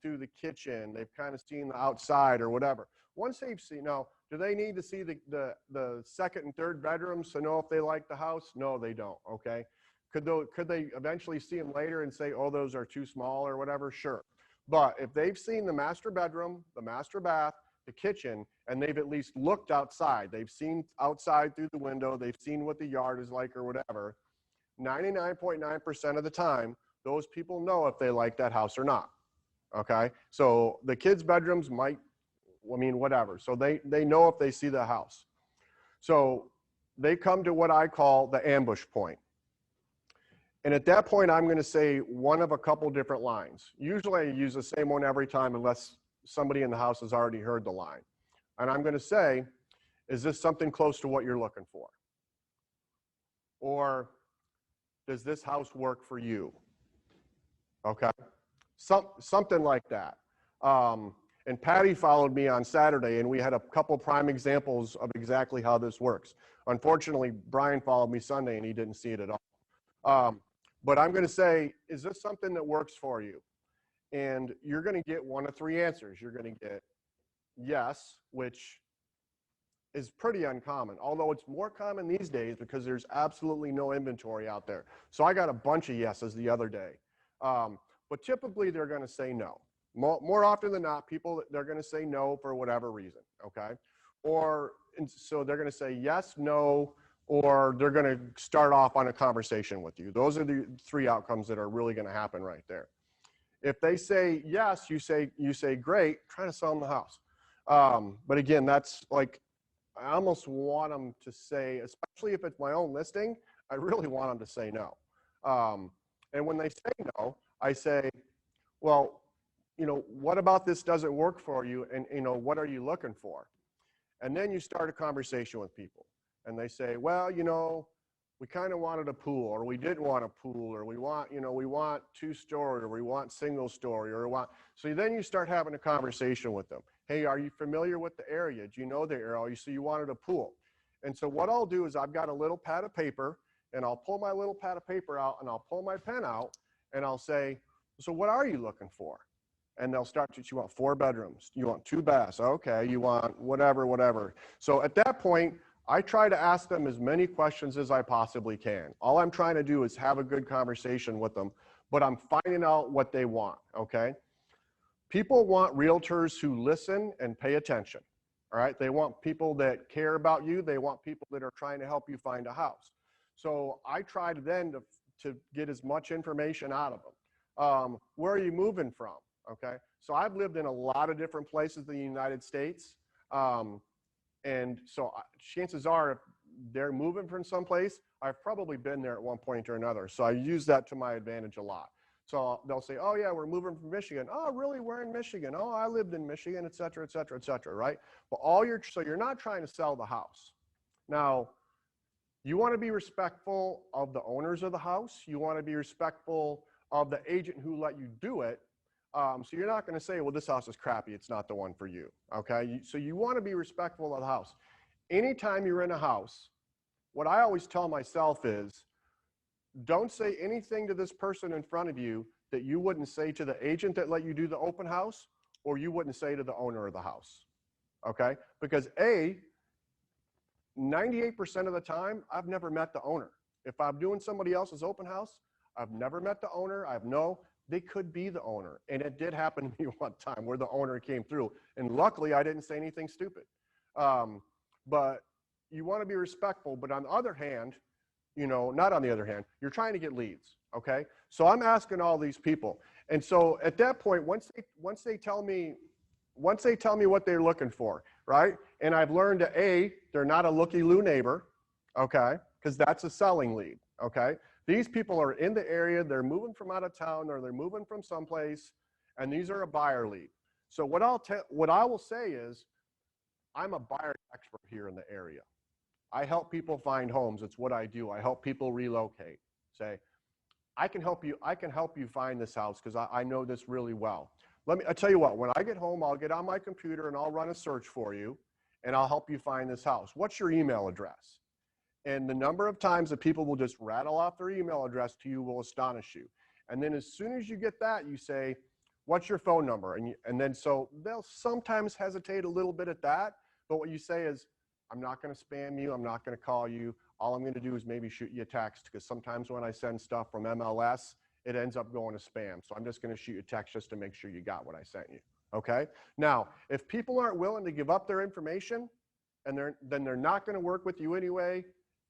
through the kitchen, they've kind of seen the outside or whatever. Once they've seen, now, do they need to see the second and third bedrooms to know if they like the house? No, they don't, okay? Could they eventually see them later and say, oh, those are too small or whatever? Sure. But if they've seen the master bedroom, the master bath, the kitchen, and they've at least looked outside, they've seen outside through the window, they've seen what the yard is like or whatever, 99.9% of the time, those people know if they like that house or not, okay? So the kids' bedrooms might, I mean, whatever. So they know if they see the house. So they come to what I call the ambush point. And at that point, I'm going to say one of a couple different lines. Usually I use the same one every time unless somebody in the house has already heard the line. And I'm going to say, is this something close to what you're looking for? Or does this house work for you? Okay, something like that. And Patty followed me on Saturday, and we had a couple prime examples of exactly how this works. Unfortunately, Brian followed me Sunday, and he didn't see it at all. But I'm going to say, is this something that works for you? And you're going to get one of 3 answers. You're going to get yes, which is pretty uncommon, although it's more common these days because there's absolutely no inventory out there. So I got a bunch of yeses the other day. But typically they're going to say no. More often than not, they're going to say no for whatever reason, okay? So they're going to say yes, no, or they're going to start off on a conversation with you. Those are the 3 outcomes that are really going to happen right there. If they say yes, you say great, try to sell them the house. But again, that's like, I almost want them to say, especially if it's my own listing, I really want them to say no. And when they say no, I say, well, what about this doesn't work for you? And, what are you looking for? And then you start a conversation with people. And they say, well, we kind of wanted a pool, or we didn't want a pool, or we want 2-story, or we want single story, so then you start having a conversation with them. Hey, are you familiar with the area? Do you know the area? So you wanted a pool. And so what I'll do is I've got a little pad of paper, and I'll pull my little pad of paper out, and I'll pull my pen out, and I'll say, so what are you looking for? And they'll start to, you want 4 bedrooms, you want 2 baths, okay, you want whatever. So at that point, I try to ask them as many questions as I possibly can. All I'm trying to do is have a good conversation with them, but I'm finding out what they want, okay? People want realtors who listen and pay attention, all right? They want people that care about you. They want people that are trying to help you find a house. So I try to then to get as much information out of them. Where are you moving from, okay? So I've lived in a lot of different places in the United States. And so chances are, if they're moving from someplace, I've probably been there at one point or another. So I use that to my advantage a lot. So they'll say, oh yeah, we're moving from Michigan. Oh, really, we're in Michigan. Oh, I lived in Michigan, et cetera, right? But so you're not trying to sell the house. Now, you want to be respectful of the owners of the house. You want to be respectful of the agent who let you do it. So you're not going to say, well, this house is crappy, it's not the one for you, okay? So you want to be respectful of the house. Anytime you're in a house, what I always tell myself is, don't say anything to this person in front of you that you wouldn't say to the agent that let you do the open house, or you wouldn't say to the owner of the house, okay? Because 98% of the time, I've never met the owner. If I'm doing somebody else's open house, I've never met the owner. They could be the owner. And it did happen to me one time where the owner came through. And luckily, I didn't say anything stupid. But you want to be respectful. But on the other hand, not on the other hand, you're trying to get leads, okay? So I'm asking all these people. And so at that point, once they tell me what they're looking for, right? And I've learned that they're not a looky-loo neighbor, okay? Because that's a selling lead, okay? These people are in the area, they're moving from out of town, or they're moving from someplace, and these are a buyer lead. So what I will say is, I'm a buyer expert here in the area. I help people find homes. It's what I do. I help people relocate. Say, I can help you find this house because I know this really well. I tell you what, when I get home, I'll get on my computer and I'll run a search for you and I'll help you find this house. What's your email address? And the number of times that people will just rattle off their email address to you will astonish you. And then as soon as you get that, you say, what's your phone number? And then so they'll sometimes hesitate a little bit at that, but what you say is, I'm not going to spam you. I'm not going to call you. All I'm going to do is maybe shoot you a text, because sometimes when I send stuff from MLS, it ends up going to spam. So I'm just going to shoot you a text just to make sure you got what I sent you. Okay? Now, if people aren't willing to give up their information, and then they're not going to work with you anyway,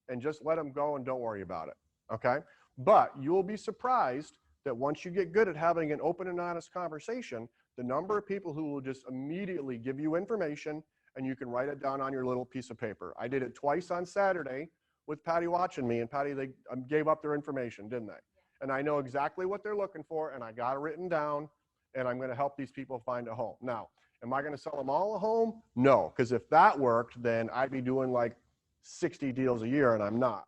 and just let them go and don't worry about it. Okay? But you'll be surprised that once you get good at having an open and honest conversation, the number of people who will just immediately give you information and you can write it down on your little piece of paper. I did it twice on Saturday with Patty watching me, and Patty, they gave up their information, didn't they? And I know exactly what they're looking for, and I got it written down, and I'm going to help these people find a home. Now, am I going to sell them all a home? No, because if that worked, then I'd be doing like 60 deals a year, and I'm not.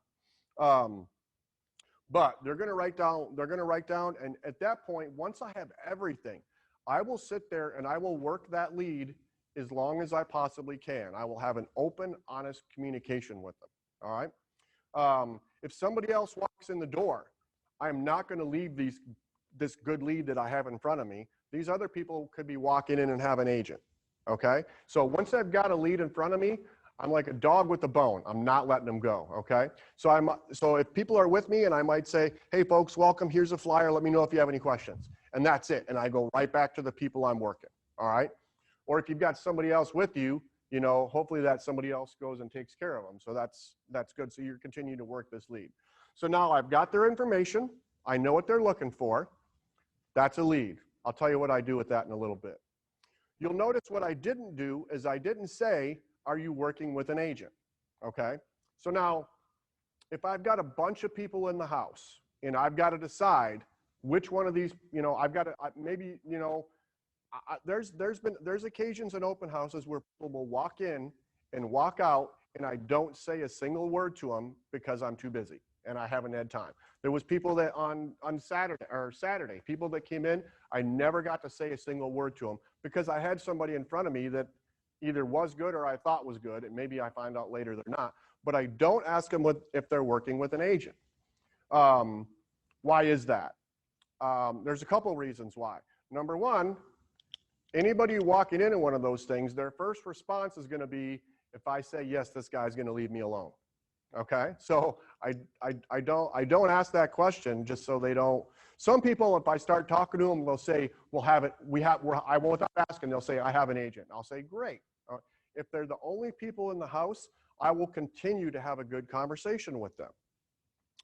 But they're going to write down, and at that point, once I have everything, I will sit there and I will work that lead as long as I possibly can. I will have an open, honest communication with them, all right? If somebody else walks in the door, I'm not going to leave this good lead that I have in front of me. These other people could be walking in and have an agent, okay? So once I've got a lead in front of me, I'm like a dog with a bone. I'm not letting them go, okay? So if people are with me and I might say, hey folks, welcome, here's a flyer, let me know if you have any questions. And that's it, and I go right back to the people I'm working, all right? Or if you've got somebody else with you, hopefully that somebody else goes and takes care of them. So that's good. So you're continuing to work this lead. So now I've got their information. I know what they're looking for. That's a lead. I'll tell you what I do with that in a little bit. You'll notice what I didn't do is I didn't say, are you working with an agent? Okay. So now, if I've got a bunch of people in the house and I've got to decide which one of these, I've got to, maybe, there's occasions in open houses where people will walk in and walk out and I don't say a single word to them because I'm too busy and I haven't had time. There was people that on Saturday, people that came in, I never got to say a single word to them because I had somebody in front of me that either was good or I thought was good, and maybe I find out later they're not, but I don't ask them if they're working with an agent. Why is that? There's a couple of reasons why. Number one, anybody walking into one of those things, their first response is going to be, if I say yes, this guy's going to leave me alone. Okay, so I don't ask that question just so they don't. Some people, if I start talking to them, they'll say, I won't ask, and they'll say, I have an agent. I'll say, great. If they're the only people in the house, I will continue to have a good conversation with them.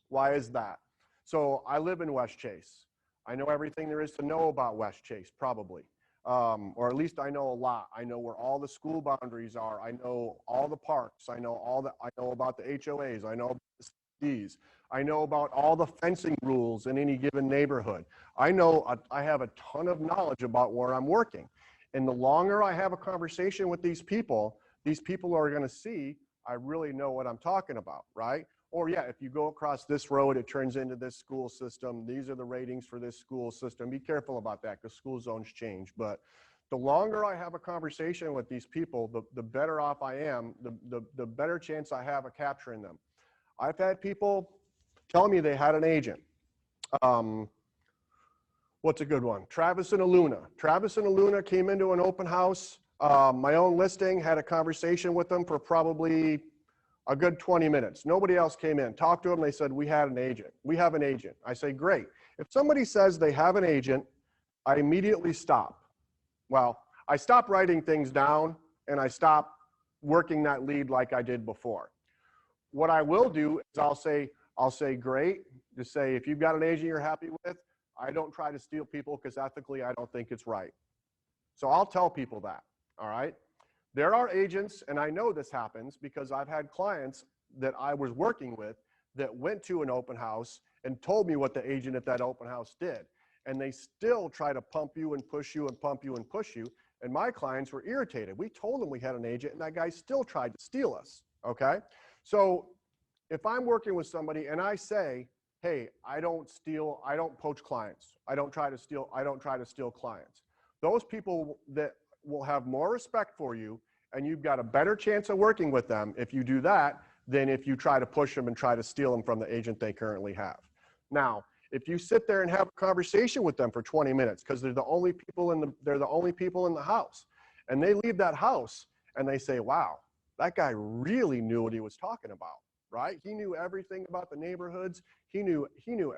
Why is that? So I live in West Chase. I know everything there is to know about West Chase, probably. Or at least I know a lot. I know where all the school boundaries are. I know all the parks. I know about the HOAs. I know about the CDs. I know about all the fencing rules in any given neighborhood. I have a ton of knowledge about where I'm working. And the longer I have a conversation with these people are going to see I really know what I'm talking about, right? Or yeah, if you go across this road, it turns into this school system. These are the ratings for this school system. Be careful about that because school zones change. But the longer I have a conversation with these people, the better off I am, the better chance I have of capturing them. I've had people tell me they had an agent. What's a good one? Travis and Aluna. Travis and Aluna came into an open house. My own listing, had a conversation with them for probably a good 20 minutes. Nobody else came in. Talked to them. They said, we had an agent. We have an agent. I say, great. If somebody says they have an agent, I immediately stop. Well, I stop writing things down and I stop working that lead like I did before. What I will do is I'll say, great. Just say, if you've got an agent you're happy with, I don't try to steal people because ethically I don't think it's right. So I'll tell people that, all right? There are agents, and I know this happens because I've had clients that I was working with that went to an open house and told me what the agent at that open house did. And they still try to pump you and push you and pump you and push you. And my clients were irritated. We told them we had an agent and that guy still tried to steal us, okay? So if I'm working with somebody and I say, hey, I don't poach clients. I don't try to steal clients. Those people that will have more respect for you and you've got a better chance of working with them if you do that than if you try to push them and try to steal them from the agent they currently have. Now, if you sit there and have a conversation with them for 20 minutes because they're the only people in the house and they leave that house and they say, wow, that guy really knew what he was talking about, right? He knew everything about the neighborhoods. He knew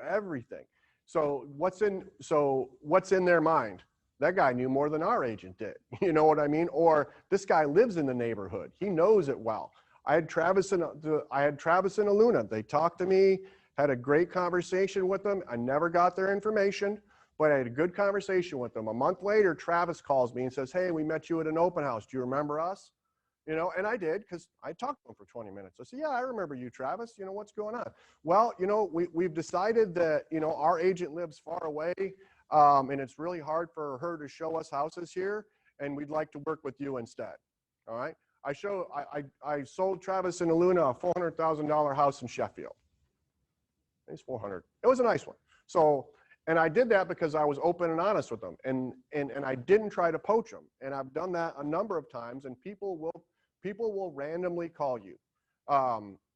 everything. So what's in their mind? That guy knew more than our agent did. You know what I mean? Or this guy lives in the neighborhood. He knows it well. I had Travis and Aluna. They talked to me, had a great conversation with them. I never got their information, but I had a good conversation with them. A month later, Travis calls me and says, hey, we met you at an open house. Do you remember us? You know, and I did because I talked to him for 20 minutes. I said, yeah, I remember you, Travis. You know, what's going on? Well, you know, we've decided that, you know, our agent lives far away and it's really hard for her to show us houses here and we'd like to work with you instead. All right. I sold Travis and Aluna a $400,000 house in Sheffield. It's 400. It was a nice one. So, and I did that because I was open and honest with them and I didn't try to poach them. And I've done that a number of times and people will randomly call you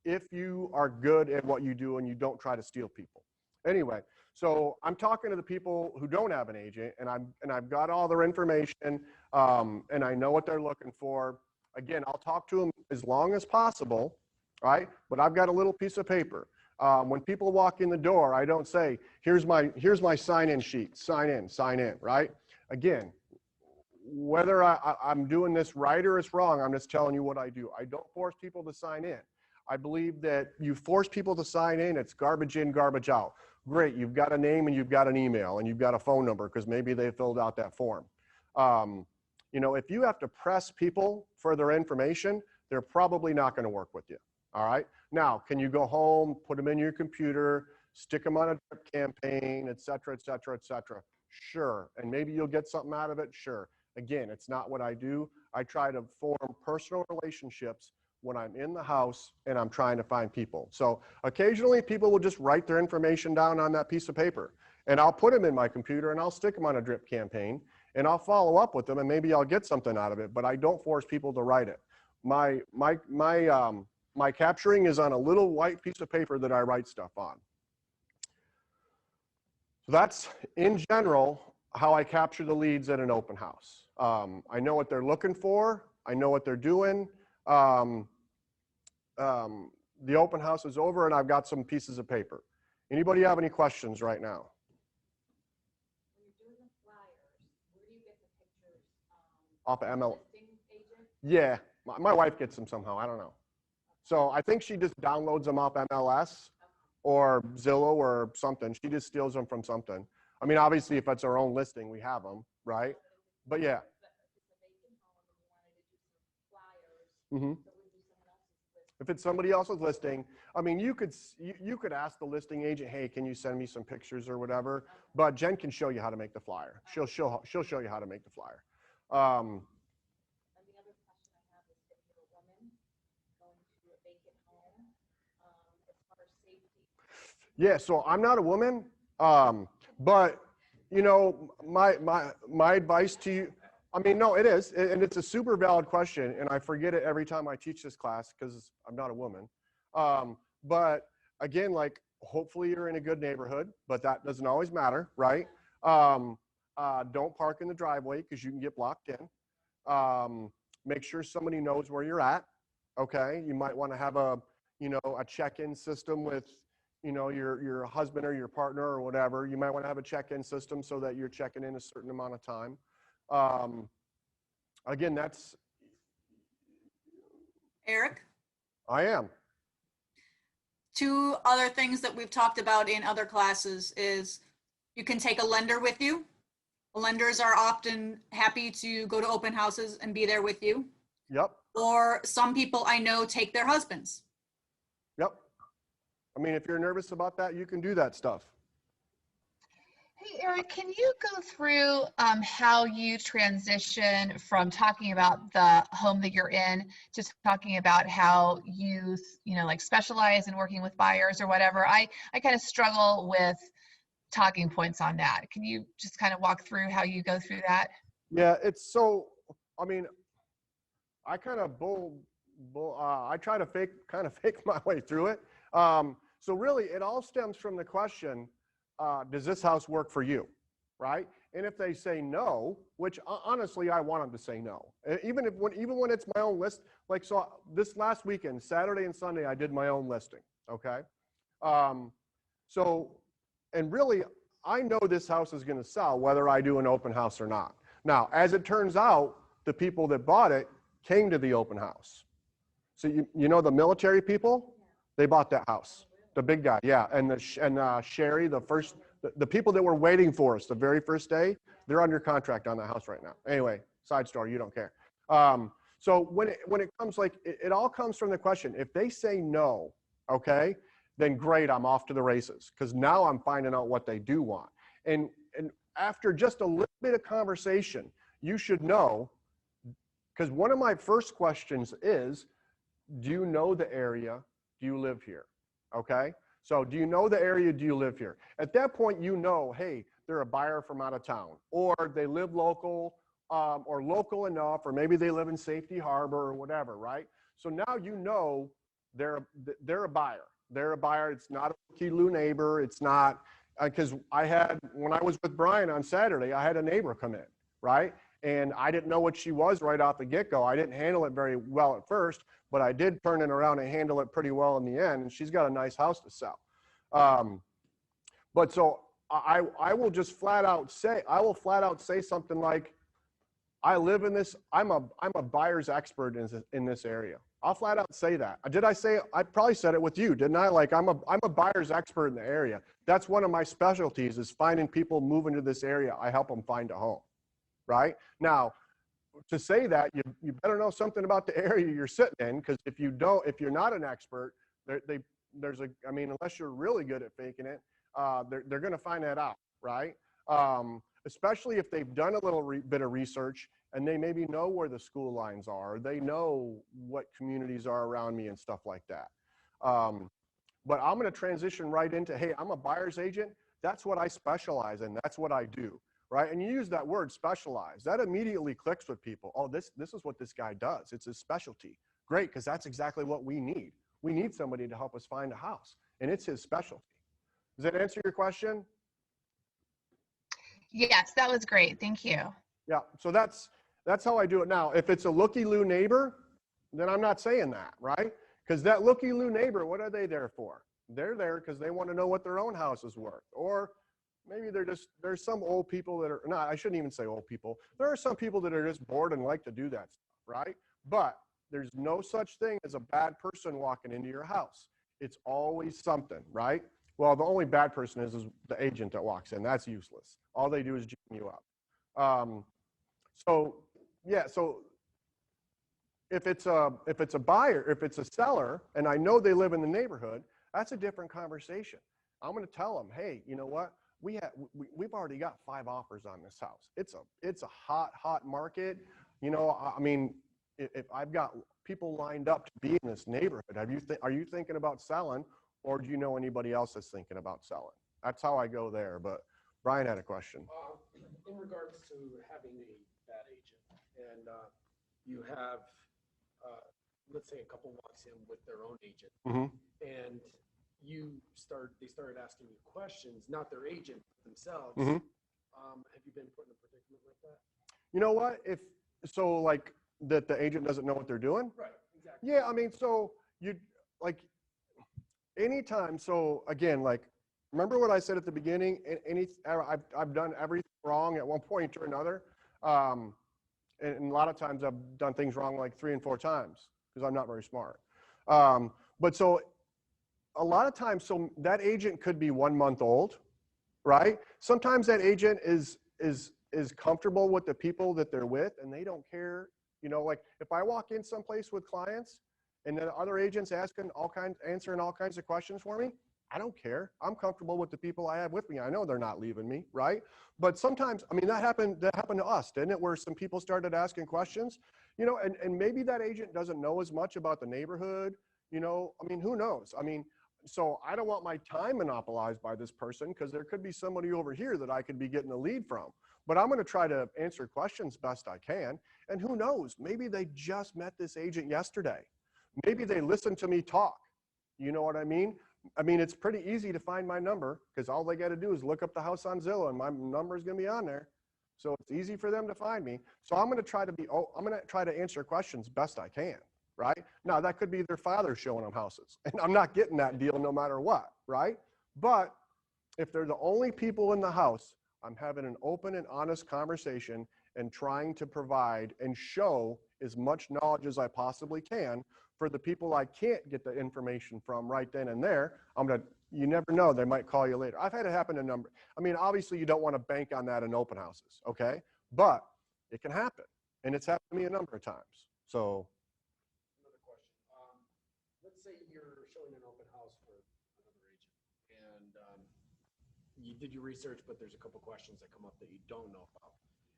if you are good at what you do and you don't try to steal people. Anyway, so I'm talking to the people who don't have an agent and I've got all their information and I know what they're looking for. Again, I'll talk to them as long as possible, right? But I've got a little piece of paper. When people walk in the door, I don't say, here's my sign-in sheet, sign in, right? Again, whether I'm doing this right or it's wrong, I'm just telling you what I do. I don't force people to sign in. I believe that you force people to sign in, it's garbage in, garbage out. Great, you've got a name and you've got an email and you've got a phone number because maybe they filled out that form. You know, if you have to press people for their information, they're probably not going to work with you. All right. Now, can you go home, put them in your computer, stick them on a drip campaign, et cetera, et cetera, et cetera? Sure. And maybe you'll get something out of it. Sure. Again, it's not what I do. I try to form personal relationships when I'm in the house and I'm trying to find people. So occasionally people will just write their information down on that piece of paper and I'll put them in my computer and I'll stick them on a drip campaign and I'll follow up with them and maybe I'll get something out of it, but I don't force people to write it. My capturing is on a little white piece of paper that I write stuff on. So that's, in general, how I capture the leads at an open house. I know what they're looking for. I know what they're doing. The open house is over and I've got some pieces of paper. Anybody have any questions right now? When you're doing the flyers, where do you get the pictures? Off of ML. Listing agent? Yeah, my wife gets them somehow. I don't know. So I think she just downloads them off MLS or Zillow or something. She just steals them from something. I mean, obviously, if it's our own listing, we have them, right? But yeah. Mm-hmm. If it's somebody else's listing, I mean, you could ask the listing agent, hey, can you send me some pictures or whatever? But Jen can show you how to make the flyer. She'll show you how to make the flyer. And the other question I have is if you're a woman going to a vacant home, it's far as safety? Yeah, so I'm not a woman, but you know, my advice to you, I mean, no, it is, and it's a super valid question, and I forget it every time I teach this class because I'm not a woman. But again, like, hopefully you're in a good neighborhood, but that doesn't always matter, right? Don't park in the driveway because you can get blocked in. Make sure somebody knows where you're at. Okay, you might want to have a, you know, a check-in system with, you know, your husband or your partner or whatever. You might want to have a check-in system so that you're checking in a certain amount of time. Again, that's, Eric, I am. two other things that we've talked about in other classes is you can take a lender with you. Lenders are often happy to go to open houses and be there with you. Yep, Or some people I know take their husbands. yep. I mean, if you're nervous about that, you can do that stuff. Hey, Eric, can you go through how you transition from talking about the home that you're in to talking about how you know, like specialize in working with buyers or whatever? I kind of struggle with talking points on that. Can you just kind of walk through how you go through that? Yeah, it's so, I mean, I kind of I try to kind of fake my way through it. So really, it all stems from the question, does this house work for you, right? And if they say no, which honestly, I want them to say no. Even when it's my own list, like, so this last weekend, Saturday and Sunday, I did my own listing, okay? So, and really, I know this house is going to sell whether I do an open house or not. Now, as it turns out, the people that bought it came to the open house. So you know the military people, they bought that house. The big guy, yeah, and Sherry, the people that were waiting for us the very first day, they're under contract on that house right now. Anyway, side story, you don't care. So when it comes, like, it all comes from the question. If they say no, okay, then great, I'm off to the races, because now I'm finding out what they do want. And after just a little bit of conversation, you should know, because one of my first questions is, do you know the area? Do you live here? Okay, so do you know the area? Do you live here? At that point, you know, hey, they're a buyer from out of town, or they live local, or local enough, or maybe they live in Safety Harbor or whatever, right? So now you know they're a buyer. They're a buyer. It's not a looky-loo neighbor. It's not, because when I was with Brian on Saturday, I had a neighbor come in, right? And I didn't know what she was right off the get-go. I didn't handle it very well at first, but I did turn it around and handle it pretty well in the end. And she's got a nice house to sell. But so I will just flat out say something like, I live in this, I'm a buyer's expert in this area. I'll flat out say that. I probably said it with you, didn't I? Like, I'm a buyer's expert in the area. That's one of my specialties, is finding people moving to this area. I help them find a home, right? Now, to say that, you better know something about the area you're sitting in, because if you're not an expert, unless you're really good at faking it, they're going to find that out, right? Especially if they've done a little bit of research and they maybe know where the school lines are, or they know what communities are around me and stuff like that. But I'm going to transition right into, hey, I'm a buyer's agent. That's what I specialize in. That's what I do, right? And you use that word, specialize. That immediately clicks with people. Oh, this is what this guy does. It's his specialty. Great, because that's exactly what we need. We need somebody to help us find a house, and it's his specialty. Does that answer your question? Yes, that was great. Thank you. Yeah, so that's how I do it now. If it's a looky-loo neighbor, then I'm not saying that, right? Because that looky-loo neighbor, what are they there for? They're there because they want to know what their own house is worth. Or maybe there's some old people that are, no, I shouldn't even say old people. There are some people that are just bored and like to do that stuff, right? But there's no such thing as a bad person walking into your house. It's always something, right? Well, the only bad person is the agent that walks in. That's useless. All they do is jam you up. So if it's a buyer, if it's a seller, and I know they live in the neighborhood, that's a different conversation. I'm going to tell them, hey, you know what? We've already got 5 offers on this house. It's a hot market. You know, I mean, if I've got people lined up to be in this neighborhood, are you thinking about selling, Or do you know anybody else that's thinking about selling? That's how I go there. But Brian had a question. In regards to having a bad agent, and you have, let's say, a couple walks in with their own agent, Mhm. and they started asking you questions, not their agent themselves. Mhm. Have you been put in a predicament like that? You know what? Like that the agent doesn't know what they're doing? Right, exactly. Yeah, I mean, so you like anytime. So again, like remember what I said at the beginning? I've done everything wrong at one point or another, and a lot of times I've done things wrong like 3 and 4 times because I'm not very smart. But so a lot of times, so that agent could be 1 month old, right? Sometimes that agent is comfortable with the people that they're with, and they don't care. You know, like if I walk in someplace with clients and then other agents answering all kinds of questions for me, I don't care. I'm comfortable with the people I have with me. I know they're not leaving me, right? But sometimes, I mean, that happened to us, didn't it? Where some people started asking questions, you know, and maybe that agent doesn't know as much about the neighborhood, you know, I mean, who knows? I mean, so I don't want my time monopolized by this person because there could be somebody over here that I could be getting a lead from. But I'm going to try to answer questions best I can. And who knows, maybe they just met this agent yesterday. Maybe they listened to me talk. You know what I mean? I mean, it's pretty easy to find my number because all they got to do is look up the house on Zillow and my number is going to be on there. So it's easy for them to find me. So I'm going to try to answer questions best I can, right? Now that could be their father showing them houses and I'm not getting that deal no matter what, right? But if they're the only people in the house, I'm having an open and honest conversation and trying to provide and show as much knowledge as I possibly can for the people I can't get the information from right then and there. You never know, they might call you later. I've had it happen I mean, obviously you don't want to bank on that in open houses, okay? But it can happen. And it's happened to me a number of times. So. Another question. Let's say you're showing an open house for another agent, and you did your research, but there's a couple questions that come up that you don't know about.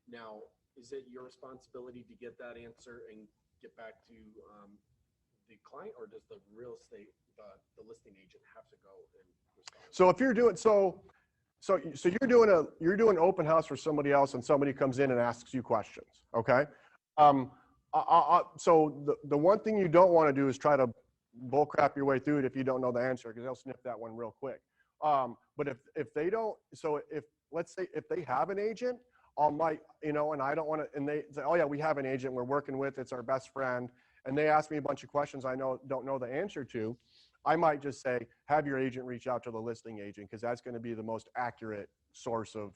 Now, is it your responsibility to get that answer and get back to the client, or does the real estate, the listing agent have to go and respond? So if you're doing you're doing an open house for somebody else, and somebody comes in and asks you questions, okay? So the one thing you don't want to do is try to bullcrap your way through it if you don't know the answer, because they'll snip that one real quick. But if they don't, so if let's say if they have an agent, and I don't want to, and they say, oh yeah, we have an agent we're working with, it's our best friend, and they ask me a bunch of questions I don't know the answer to, I might just say, have your agent reach out to the listing agent, because that's going to be the most accurate source of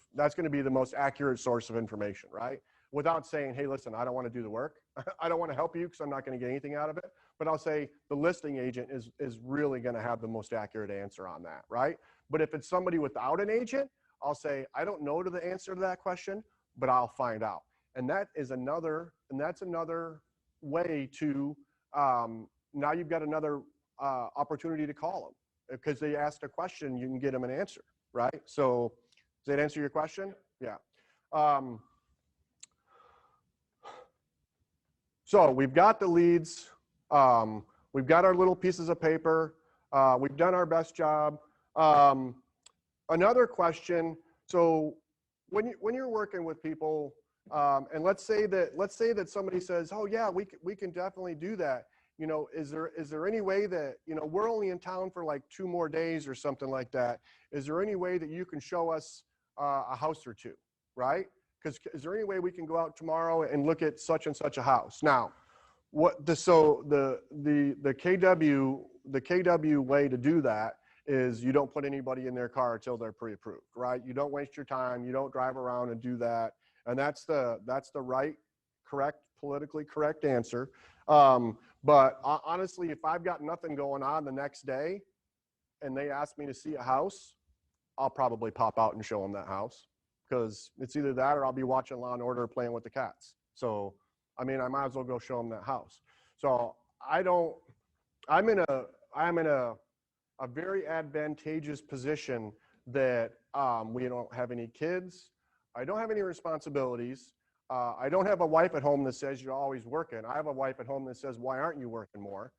information, right? Without saying, hey, listen, I don't want to do the work. I don't want to help you because I'm not going to get anything out of it. But I'll say the listing agent is really going to have the most accurate answer on that, right? But if it's somebody without an agent, I'll say, I don't know the answer to that question, but I'll find out. And that's another way to, now you've got another opportunity to call them, because they asked a question, you can get them an answer, right? So does that answer your question? Yeah. So we've got the leads. We've got our little pieces of paper. We've done our best job. Another question. So when you're working with people, and let's say that somebody says, oh yeah, we can definitely do that. You know, is there any way that, you know, we're only in town for like 2 more days or something like that. Is there any way that you can show us a house or two, right? Because is there any way we can go out tomorrow and look at such and such a house? Now, the KW way to do that is you don't put anybody in their car until they're pre-approved, right? You don't waste your time. You don't drive around and do that. And that's the right, correct, politically correct answer. But honestly, if I've got nothing going on the next day and they ask me to see a house, I'll probably pop out and show them that house, because it's either that or I'll be watching Law and Order or playing with the cats. So, I mean, I might as well go show them that house. So I'm in a very advantageous position that we don't have any kids. I don't have any responsibilities. I don't have a wife at home that says you're always working. I have a wife at home that says, why aren't you working more?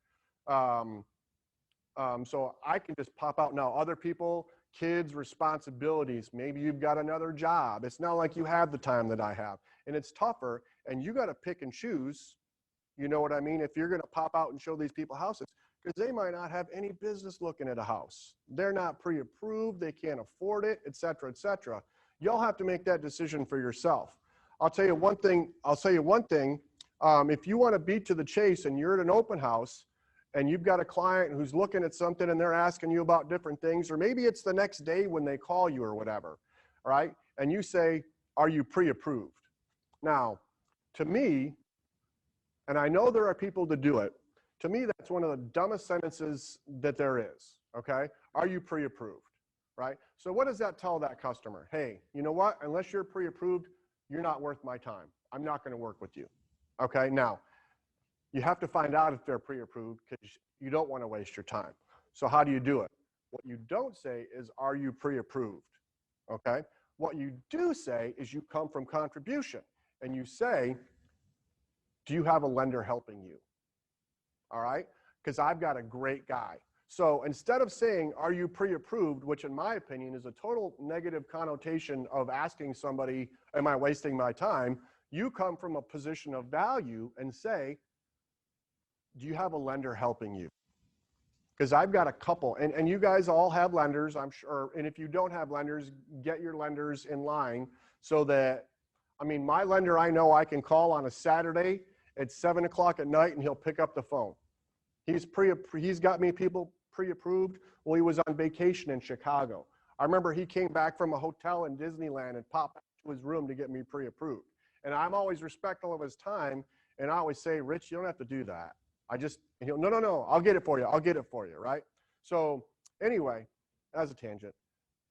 So I can just pop out now. Other people, kids, responsibilities. Maybe you've got another job. It's not like you have the time that I have. And it's tougher, and you got to pick and choose. You know what I mean? If you're going to pop out and show these people houses, because they might not have any business looking at a house. They're not pre-approved. They can't afford it, et cetera, et cetera. You'll have to make that decision for yourself. I'll tell you one thing. If you want to beat to the chase and you're at an open house and you've got a client who's looking at something and they're asking you about different things, or maybe it's the next day when they call you or whatever, all right? And you say, are you pre-approved? Now, to me, and I know there are people that do it, to me, that's one of the dumbest sentences that there is, okay? Are you pre-approved, right? So what does that tell that customer? Hey, you know what? Unless you're pre-approved, you're not worth my time. I'm not gonna work with you, okay? Now, you have to find out if they're pre-approved because you don't wanna waste your time. So how do you do it? What you don't say is, are you pre-approved, okay? What you do say is you come from contribution, and you say, do you have a lender helping you? All right? Because I've got a great guy. So instead of saying, are you pre-approved, which in my opinion is a total negative connotation of asking somebody, am I wasting my time? You come from a position of value and say, do you have a lender helping you? Because I've got a couple, and you guys all have lenders, I'm sure. And if you don't have lenders, get your lenders in line so that, I mean, my lender, I know I can call on a Saturday at 7 o'clock at night and he'll pick up the phone. He's got me people pre-approved. Well, he was on vacation in Chicago. I remember he came back from a hotel in Disneyland and popped to his room to get me pre-approved. And I'm always respectful of his time. And I always say, Rich, you don't have to do that. And he'll, no, I'll get it for you. I'll get it for you, right? So anyway, that's a tangent.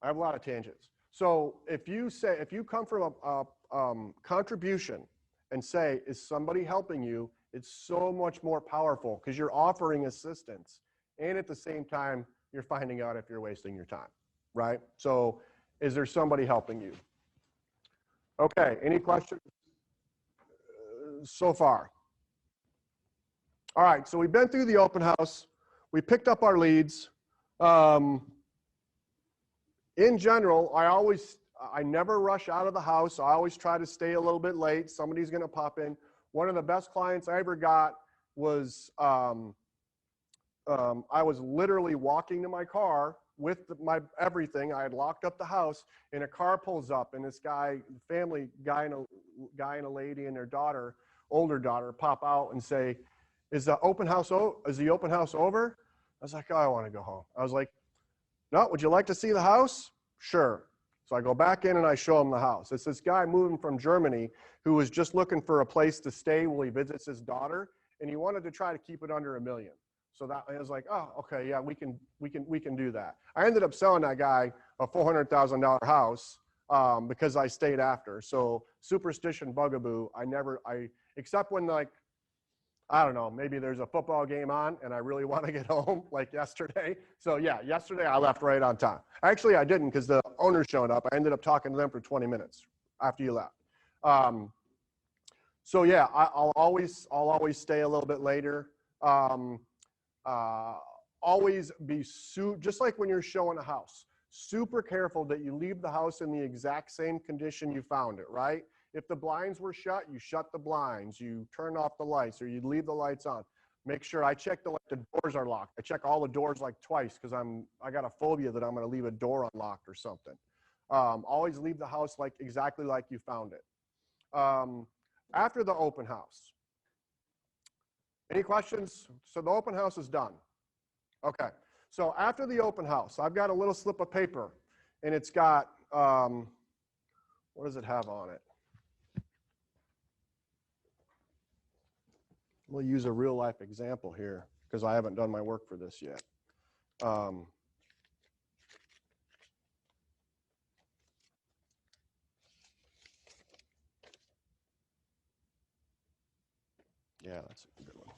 I have a lot of tangents. So if you come from a contribution and say, is somebody helping you? It's so much more powerful because you're offering assistance. And at the same time, you're finding out if you're wasting your time, right? So is there somebody helping you? Okay, any questions so far? All right, so we've been through the open house. We picked up our leads. In general, I never rush out of the house. I always try to stay a little bit late. Somebody's gonna pop in. One of the best clients I ever got was, I was literally walking to my car with my everything. I had locked up the house and a car pulls up and this guy, guy and a lady and their daughter, older daughter, pop out and say, is the open house over? I was like, oh, I wanna go home. I was like, no, would you like to see the house? Sure. So I go back in and I show him the house. It's this guy moving from Germany who was just looking for a place to stay while he visits his daughter, and he wanted to try to keep it under $1 million. So that I was like, oh, okay, yeah, we can do that. I ended up selling that guy a $400,000 house because I stayed after. So superstition bugaboo, except when like, I don't know, maybe there's a football game on and I really want to get home, like yesterday. So yeah, yesterday I left right on time. Actually, I didn't because the owner showed up. I ended up talking to them for 20 minutes after you left. So yeah, I'll always stay a little bit later. Always be just like when you're showing a house, super careful that you leave the house in the exact same condition you found it, right? If the blinds were shut, you shut the blinds, you turn off the lights, or you leave the lights on. Make sure I check the doors are locked. I check all the doors like twice because I got a phobia that I'm going to leave a door unlocked or something. Always leave the house exactly like you found it. After the open house. Any questions? So the open house is done. Okay. So after the open house, I've got a little slip of paper and it's got, what does it have on it? We'll use a real life example here because I haven't done my work for this yet. Yeah, that's a good one.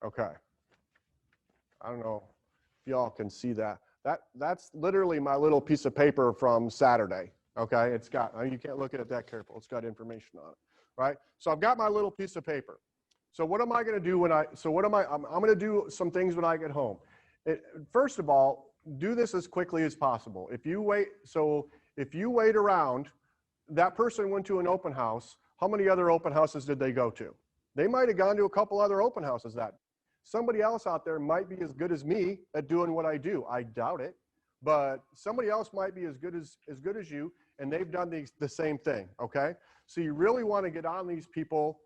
Okay. I don't know if y'all can see that. That's literally my little piece of paper from Saturday. Okay, it's got, you can't look at it that careful. It's got information on it, right? So I've got my little piece of paper. So what am I going to do I'm going to do some things when I get home. First of all, do this as quickly as possible. If you wait around, that person went to an open house. How many other open houses did they go to? They might have gone to a couple other open houses that. Somebody else out there might be as good as me at doing what I do. I doubt it, but somebody else might be as good as you, and they've done the same thing, okay? So you really want to get on these people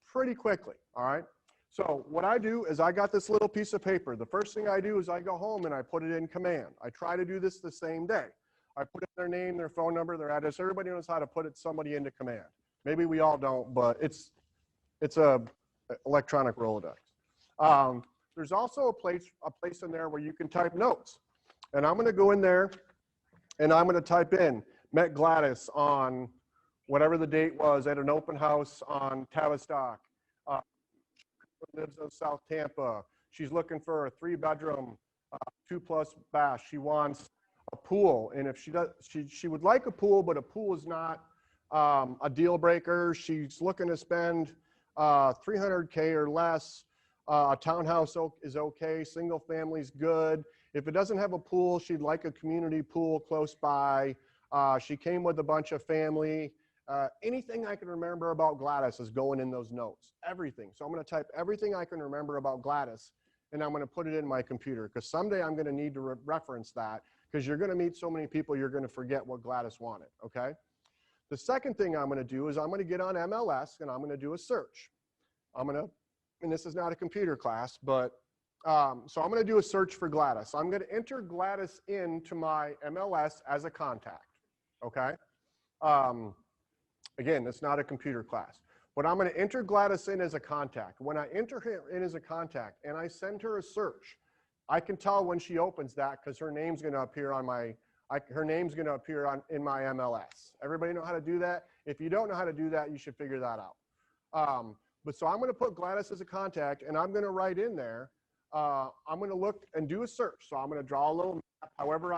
pretty quickly, all right? So what I do is I got this little piece of paper. The first thing I do is I go home and I put it in command. I try to do this the same day. I put in their name, their phone number, their address. Everybody knows how to put somebody into command. Maybe we all don't, but it's a electronic Rolodex. There's also a place in there where you can type notes. And I'm going to go in there and I'm going to type in, met Gladys on whatever the date was at an open house on Tavistock. Lives in South Tampa. She's looking for a 3-bedroom, 2+ bath. She wants a pool. And if she would like a pool, but a pool is not a deal breaker. She's looking to spend $300K or less. A townhouse is okay. Single family's good. If it doesn't have a pool, she'd like a community pool close by. She came with a bunch of family. Anything I can remember about Gladys is going in those notes. Everything. So I'm going to type everything I can remember about Gladys, and I'm going to put it in my computer, because someday I'm going to need to reference that, because you're going to meet so many people, you're going to forget what Gladys wanted, okay? The second thing I'm going to do is I'm going to get on MLS, and I'm going to do a search. And this is not a computer class, but so I'm going to do a search for Gladys. I'm going to enter Gladys into my MLS as a contact, okay? Again, it's not a computer class, but I'm going to enter Gladys in as a contact. When I enter her in as a contact and I send her a search, I can tell when she opens that, because her name's going to appear on in my MLS. Everybody know how to do that? If you don't know how to do that, you should figure that out. But so I'm going to put Gladys as a contact, and I'm going to write in there. I'm going to look and do a search. So I'm going to draw a little map,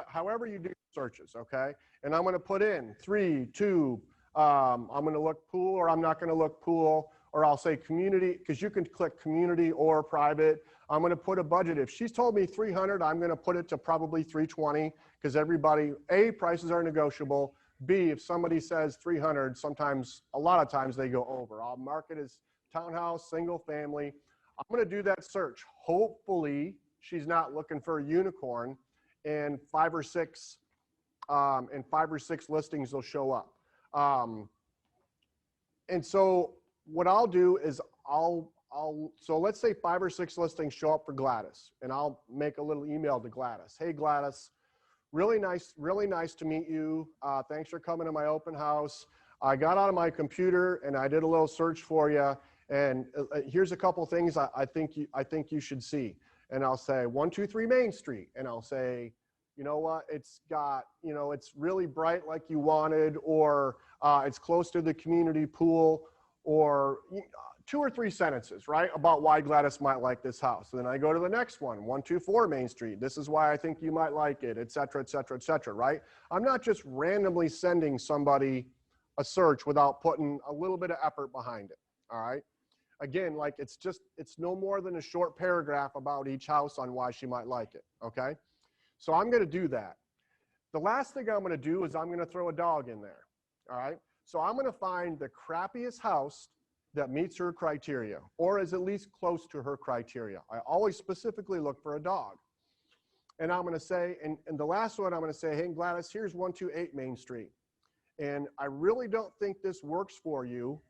however you do searches, okay? And I'm going to put in 3, 2. I'm going to look pool, or I'm not going to look pool, or I'll say community, because you can click community or private. I'm going to put a budget. If she's told me 300, I'm going to put it to probably 320, because everybody, A, prices are negotiable. B, if somebody says 300, a lot of times they go over. I'll mark it as townhouse, single family. I'm going to do that search. Hopefully she's not looking for a unicorn, and 5 or 6 listings will show up. And so what I'll do is so let's say 5 or 6 listings show up for Gladys, and I'll make a little email to Gladys. Hey Gladys, really nice to meet you. Thanks for coming to my open house. I got out of my computer and I did a little search for you. And here's a couple things I think you should see. And I'll say 123 Main Street. And I'll say, you know what, it's got, it's really bright like you wanted, or it's close to the community pool, or 2 or 3 sentences, right, about why Gladys might like this house. And then I go to the next one, 124 Main Street. This is why I think you might like it, et cetera, et cetera, et cetera, right? I'm not just randomly sending somebody a search without putting a little bit of effort behind it, all right? Again, like it's no more than a short paragraph about each house on why she might like it, okay? So I'm going to do that. The last thing I'm going to do is I'm going to throw a dog in there, all right? So I'm going to find the crappiest house that meets her criteria, or is at least close to her criteria. I always specifically look for a dog. And I'm going to say, and the last one I'm going to say, hey Gladys, here's 128 Main Street. And I really don't think this works for you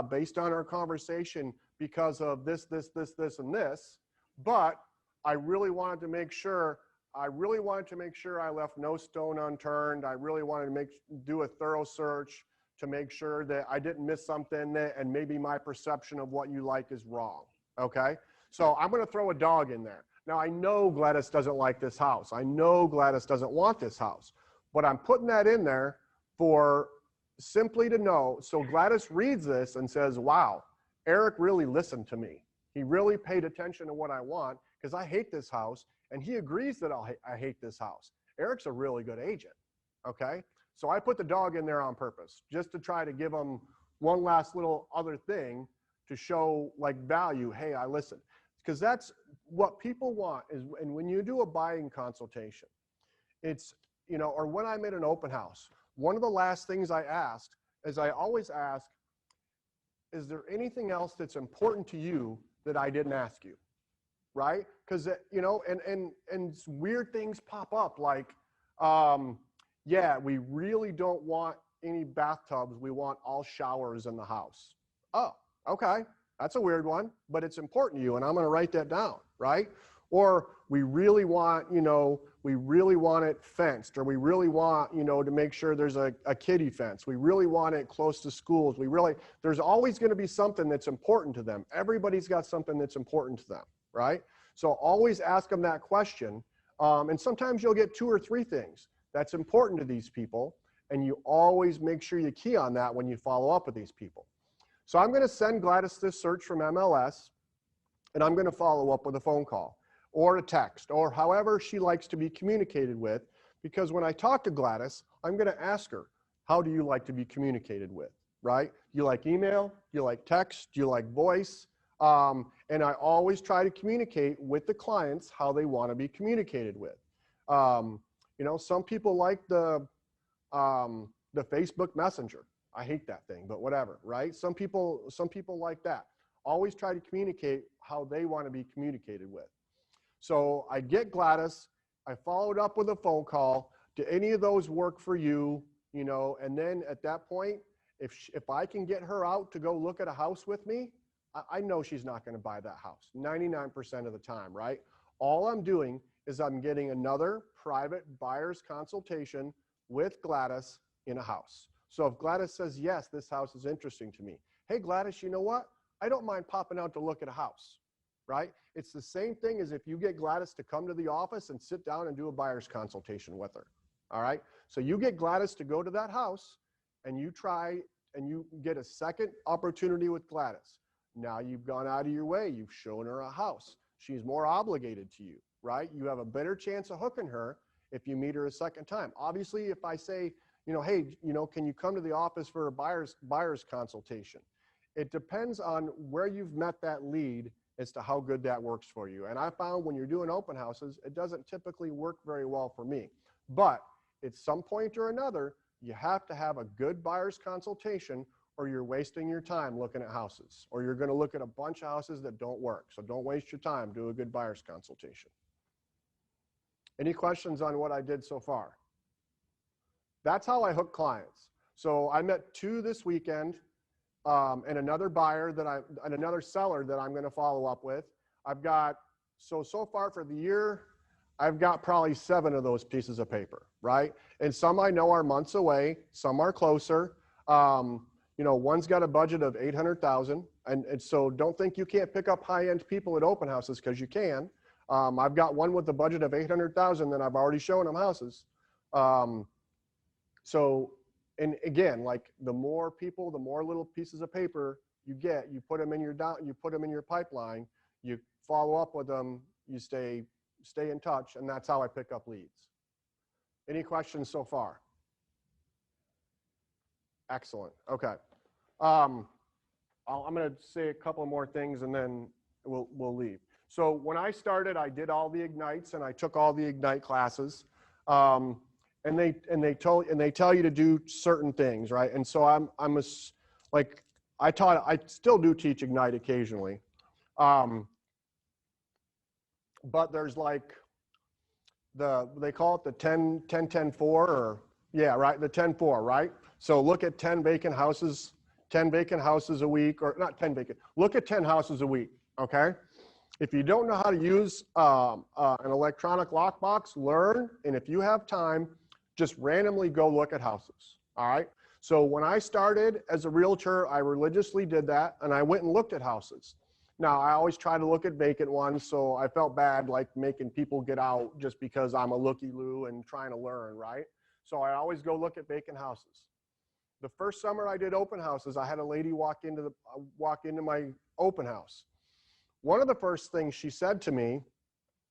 based on our conversation because of this, and this, but I really wanted to make sure I left no stone unturned. I really wanted to do a thorough search to make sure that I didn't miss something and maybe my perception of what you like is wrong, okay? So I'm gonna throw a dog in there. Now I know Gladys doesn't like this house. I know Gladys doesn't want this house, but I'm putting that in there for simply to know, so Gladys reads this and says, wow, Eric really listened to me. He really paid attention to what I want, because I hate this house, and he agrees that I hate this house. Eric's a really good agent, okay? So I put the dog in there on purpose, just to try to give him one last little other thing to show like value. Hey, I listen. Because that's what people want is, and when you do a buying consultation, it's, you know, or when I'm at an open house, one of the last things I asked is I always ask, is there anything else that's important to you that I didn't ask you? Right? Because, you know, and weird things pop up like, yeah, we really don't want any bathtubs. We want all showers in the house. Oh, okay. That's a weird one, but it's important to you, and I'm going to write that down, right? Or we really want, you know, we really want it fenced, or we really want, you know, to make sure there's a kiddie fence. We really want it close to schools. There's always going to be something that's important to them. Everybody's got something that's important to them, right? So always ask them that question. And sometimes you'll get 2 or 3 things that's important to these people, and you always make sure you key on that when you follow up with these people. So I'm going to send Gladys this search from MLS, and I'm going to follow up with a phone call or a text or however she likes to be communicated with, because when I talk to Gladys, I'm going to ask her, how do you like to be communicated with, right? Do you like email? Do you like text? Do you like voice? And I always try to communicate with the clients how they want to be communicated with. You know, some people like the Facebook Messenger. I hate that thing, but whatever, right? Some people like that. Always try to communicate how they want to be communicated with. So I get Gladys, I followed up with a phone call. Do any of those work for you? You know, and then at that point, if I can get her out to go look at a house with me, I know she's not going to buy that house 99% of the time, right? All I'm doing is I'm getting another private buyer's consultation with Gladys in a house. So if Gladys says, yes, this house is interesting to me. Hey, Gladys, you know what? I don't mind popping out to look at a house, right? It's the same thing as if you get Gladys to come to the office and sit down and do a buyer's consultation with her, all right? So you get Gladys to go to that house, and you try and you get a second opportunity with Gladys. Now you've gone out of your way. You've shown her a house. She's more obligated to you, right? You have a better chance of hooking her if you meet her a second time. Obviously, if I say, you know, hey, you know, can you come to the office for a buyer's consultation? It depends on where you've met that lead as to how good that works for you. And I found when you're doing open houses, it doesn't typically work very well for me. But at some point or another, you have to have a good buyer's consultation, or you're wasting your time looking at houses, or you're going to look at a bunch of houses that don't work. So don't waste your time. Do a good buyer's consultation. Any questions on what I did so far? That's how I hook clients. So I met 2 this weekend, and another buyer and another seller that I'm going to follow up with. I've got, so far for the year, I've got probably 7 of those pieces of paper, right? And some I know are months away, some are closer. You know, one's got a budget of $800,000, and so don't think you can't pick up high-end people at open houses, because you can. I've got one with a budget of $800,000 that I've already shown them houses. So, and again, like the more people, the more little pieces of paper you get, you put them in your pipeline, you follow up with them, you stay in touch, and that's how I pick up leads. Any questions so far? Excellent. Okay. I'm going to say a couple more things and then we'll leave. So when I started, I did all the Ignites and I took all the Ignite classes. And they tell you to do certain things, right? And so I still do teach Ignite occasionally. But there's like they call it the 10-10-4 or yeah, right, the 10-4, right? So look at 10 vacant houses a week, or not 10 vacant, look at 10 houses a week, okay? If you don't know how to use an electronic lockbox, learn, and if you have time, just randomly go look at houses, all right? So when I started as a realtor, I religiously did that, and I went and looked at houses. Now, I always try to look at vacant ones, so I felt bad like making people get out just because I'm a looky-loo and trying to learn, right? So I always go look at vacant houses. The first summer I did open houses, I had a lady walk into my open house. One of the first things she said to me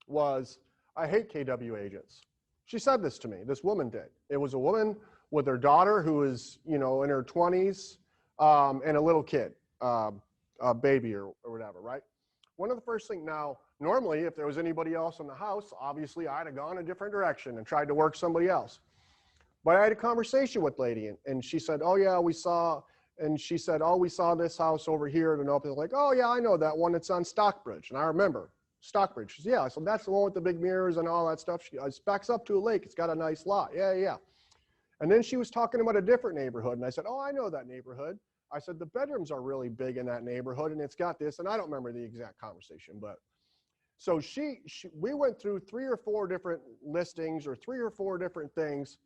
was, I hate KW agents. She said this to me, this woman did. It was a woman with her daughter who is, you know, in her 20s, and a little kid. baby or whatever, right? One of the first things, now, normally if there was anybody else in the house, obviously I'd have gone a different direction and tried to work somebody else. But I had a conversation with lady and she said, oh yeah, we saw, and she said, oh, we saw this house over here at an open, like, oh yeah, I know that one, it's on Stockbridge. And I remember Stockbridge. She said, yeah, so that's the one with the big mirrors and all that stuff. She backs up to a lake, it's got a nice lot. Yeah. And then she was talking about a different neighborhood. And I said, oh, I know that neighborhood. I said, the bedrooms are really big in that neighborhood and it's got this, and I don't remember the exact conversation, but so we went through 3 or 4 different listings or 3 or 4 different things.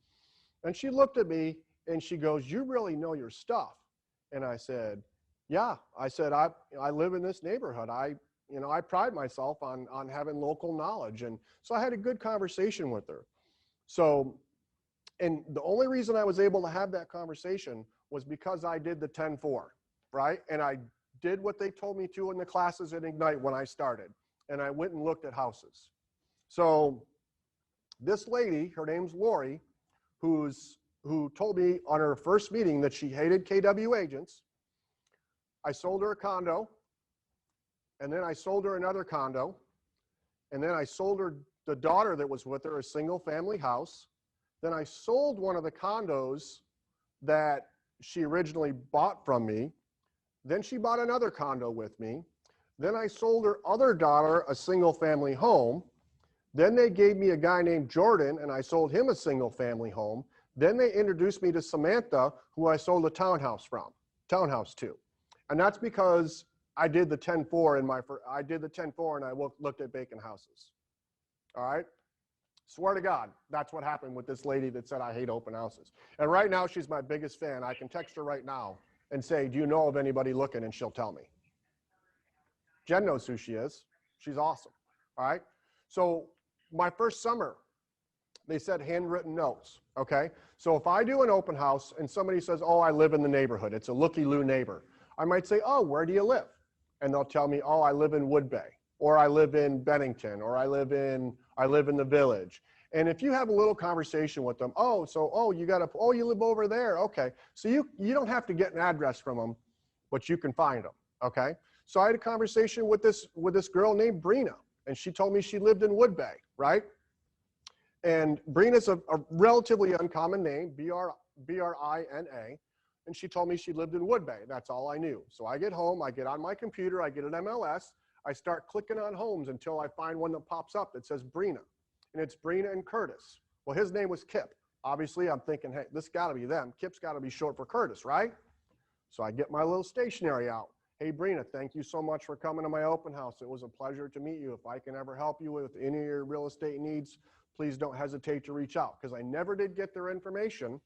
And she looked at me and she goes, you really know your stuff. And I said, yeah, I said, I live in this neighborhood. I pride myself on having local knowledge. And so I had a good conversation with her. So, and the only reason I was able to have that conversation was because I did the 10-4, right? And I did what they told me to in the classes at Ignite when I started. And I went and looked at houses. So this lady, her name's Lori, who told me on her first meeting that she hated KW agents. I sold her a condo, and then I sold her another condo, and then I sold her the daughter that was with her a single family house. Then I sold one of the condos that she originally bought from me. Then she bought another condo with me. Then I sold her other daughter a single family home. Then they gave me a guy named Jordan and I sold him a single family home. Then they introduced me to Samantha, who I sold a townhouse to. And that's because I did the 10-4 and I looked at vacant houses. All right. Swear to God, that's what happened with this lady that said I hate open houses. And right now she's my biggest fan. I can text her right now and say, do you know of anybody looking? And she'll tell me. Jen knows who she is. She's awesome. All right. So my first summer, they said handwritten notes. Okay. So if I do an open house and somebody says, oh, I live in the neighborhood, it's a looky-loo neighbor, I might say, oh, where do you live? And they'll tell me, oh, I live in Wood Bay, or I live in Bennington, or I live in the Village. And if you have a little conversation with them, you live over there. Okay. So you don't have to get an address from them, but you can find them. Okay. So I had a conversation with this girl named Brina, and she told me she lived in Wood Bay, right? And Brina's a relatively uncommon name, B-R-I-N-A, and she told me she lived in Wood Bay. That's all I knew. So I get home, I get on my computer, I get an MLS, I start clicking on homes until I find one that pops up that says Brina, and it's Brina and Curtis. Well, his name was Kip. Obviously, I'm thinking, hey, this got to be them. Kip's got to be short for Curtis, right? So I get my little stationery out. Hey, Brina, thank you so much for coming to my open house. It was a pleasure to meet you. If I can ever help you with any of your real estate needs, please don't hesitate to reach out, because I never did get their information.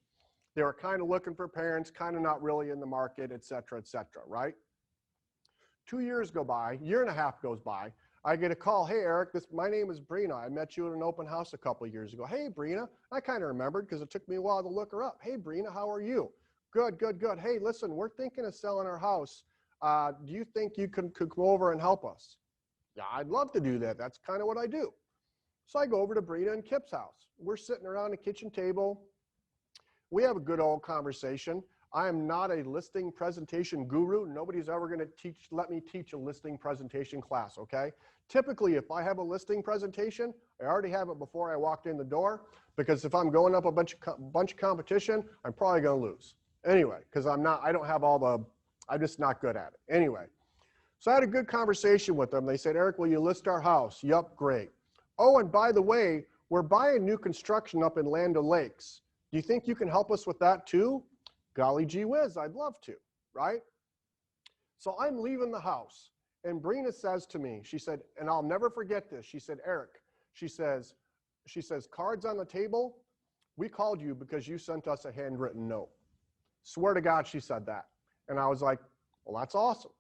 They were kind of looking for parents, kind of not really in the market, et cetera, right? 2 years go by, year and a half goes by. I get a call. Hey, Eric, my name is Brina. I met you at an open house a couple of years ago. Hey, Brina. I kind of remembered because it took me a while to look her up. Hey, Brina, how are you? Good. Hey, listen, we're thinking of selling our house. Do you think you could come over and help us? Yeah, I'd love to do that. That's kind of what I do. So I go over to Brina and Kip's house. We're sitting around a kitchen table. We have a good old conversation. I am not a listing presentation guru. Nobody's ever going to let me teach a listing presentation class, okay? Typically, if I have a listing presentation, I already have it before I walked in the door, because if I'm going up a bunch of competition, I'm probably going to lose. Anyway, because I'm just not good at it. Anyway, so I had a good conversation with them. They said, Eric, will you list our house? Yup, great. Oh, and by the way, we're buying new construction up in Land O'Lakes. Do you think you can help us with that too? Golly gee whiz, I'd love to, right? So I'm leaving the house, and Brina says to me, she said, and I'll never forget this. She said, Eric, she says, cards on the table, we called you because you sent us a handwritten note. Swear to God, she said that. And I was like, well, that's awesome.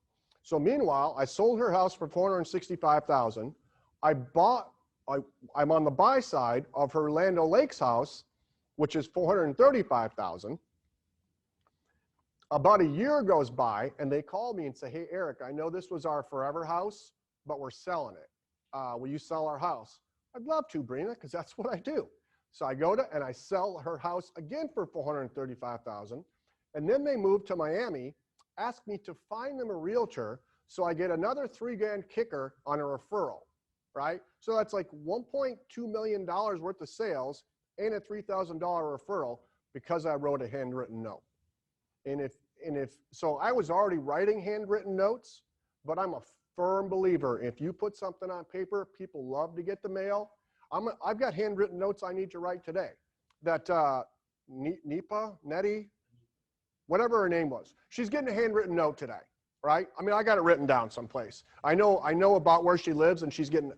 So meanwhile, I sold her house for $465,000. I'm on the buy side of her Land O'Lakes house, which is $435,000. About a year goes by, and they call me and say, hey, Eric, I know this was our forever house, but we're selling it. Will you sell our house? I'd love to, Brina, because that's what I do. So I go and I sell her house again for $435,000. And then they move to Miami, ask me to find them a realtor So I get another $3,000 kicker on a referral, right? So that's like $1.2 million worth of sales and a $3,000 referral because I wrote a handwritten note. So I was already writing handwritten notes, but I'm a firm believer. If you put something on paper, people love to get the mail. I've got handwritten notes I need to write today that Nettie, whatever her name was, she's getting a handwritten note today, right? I mean, I got it written down someplace. I know about where she lives, and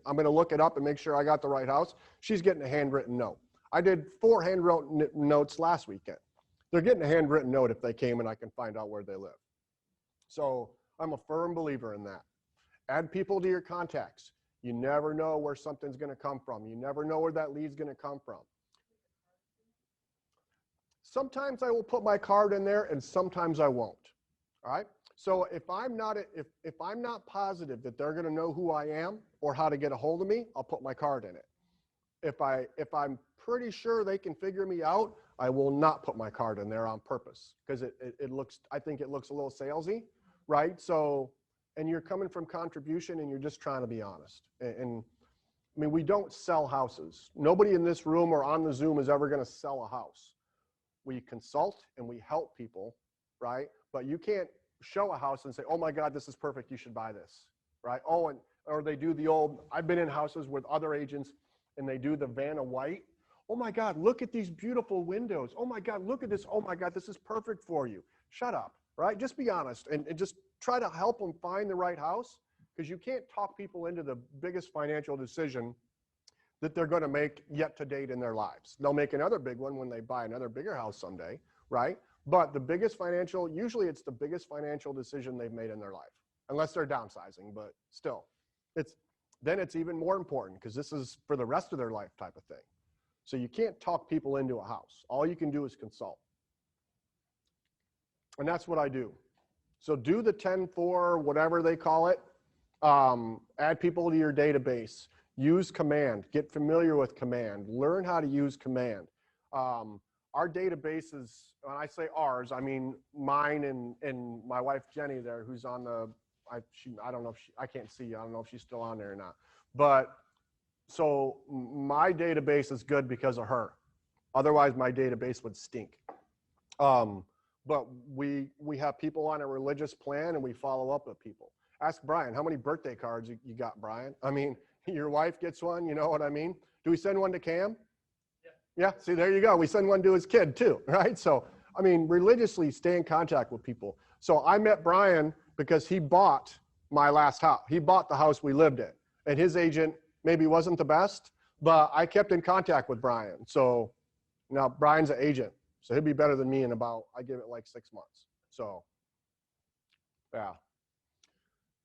I'm going to look it up and make sure I got the right house. She's getting a handwritten note. I did 4 handwritten notes last weekend. They're getting a handwritten note if they came and I can find out where they live. So I'm a firm believer in that. Add people to your contacts. You never know where something's going to come from. You never know where that lead's going to come from. Sometimes I will put my card in there and sometimes I won't. All right. So if I'm not positive that they're going to know who I am or how to get a hold of me, I'll put my card in it. If I'm pretty sure they can figure me out, I will not put my card in there on purpose because I think it looks a little salesy, right? So, and you're coming from contribution and you're just trying to be honest. And I mean, we don't sell houses. Nobody in this room or on the Zoom is ever going to sell a house. We consult and we help people, right? But you can't show a house and say, oh my God, this is perfect, you should buy this, right? Oh, or they do the old, I've been in houses with other agents and they do the Vanna White. Oh my God, look at these beautiful windows. Oh my God, look at this. Oh my God, this is perfect for you. Shut up, right? Just be honest and just try to help them find the right house because you can't talk people into the biggest financial decision that they're going to make yet to date in their lives. They'll make another big one when they buy another bigger house someday, right? But usually it's the biggest financial decision they've made in their life, unless they're downsizing, but still, then it's even more important because this is for the rest of their life type of thing. So you can't talk people into a house. All you can do is consult. And that's what I do. So do the 10-4, whatever they call it. Add people to your database. Use command. Get familiar with command. Learn how to use command. Our database is, when I say ours, I mean mine and my wife Jenny there, who's on the, I don't know if I can't see you. I don't know if she's still on there or not. But so my database is good because of her. Otherwise, my database would stink. But we have people on a religious plan and we follow up with people. Ask Brian, how many birthday cards you got, Brian? I mean, your wife gets one, you know what I mean? Do we send one to Cam? Yeah, see, there you go. We send one to his kid too, right? So, I mean, religiously stay in contact with people. So I met Brian because he bought my last house. He bought the house we lived in. And his agent maybe wasn't the best, but I kept in contact with Brian. So now Brian's an agent. So he'll be better than me in I give it like 6 months. So, yeah.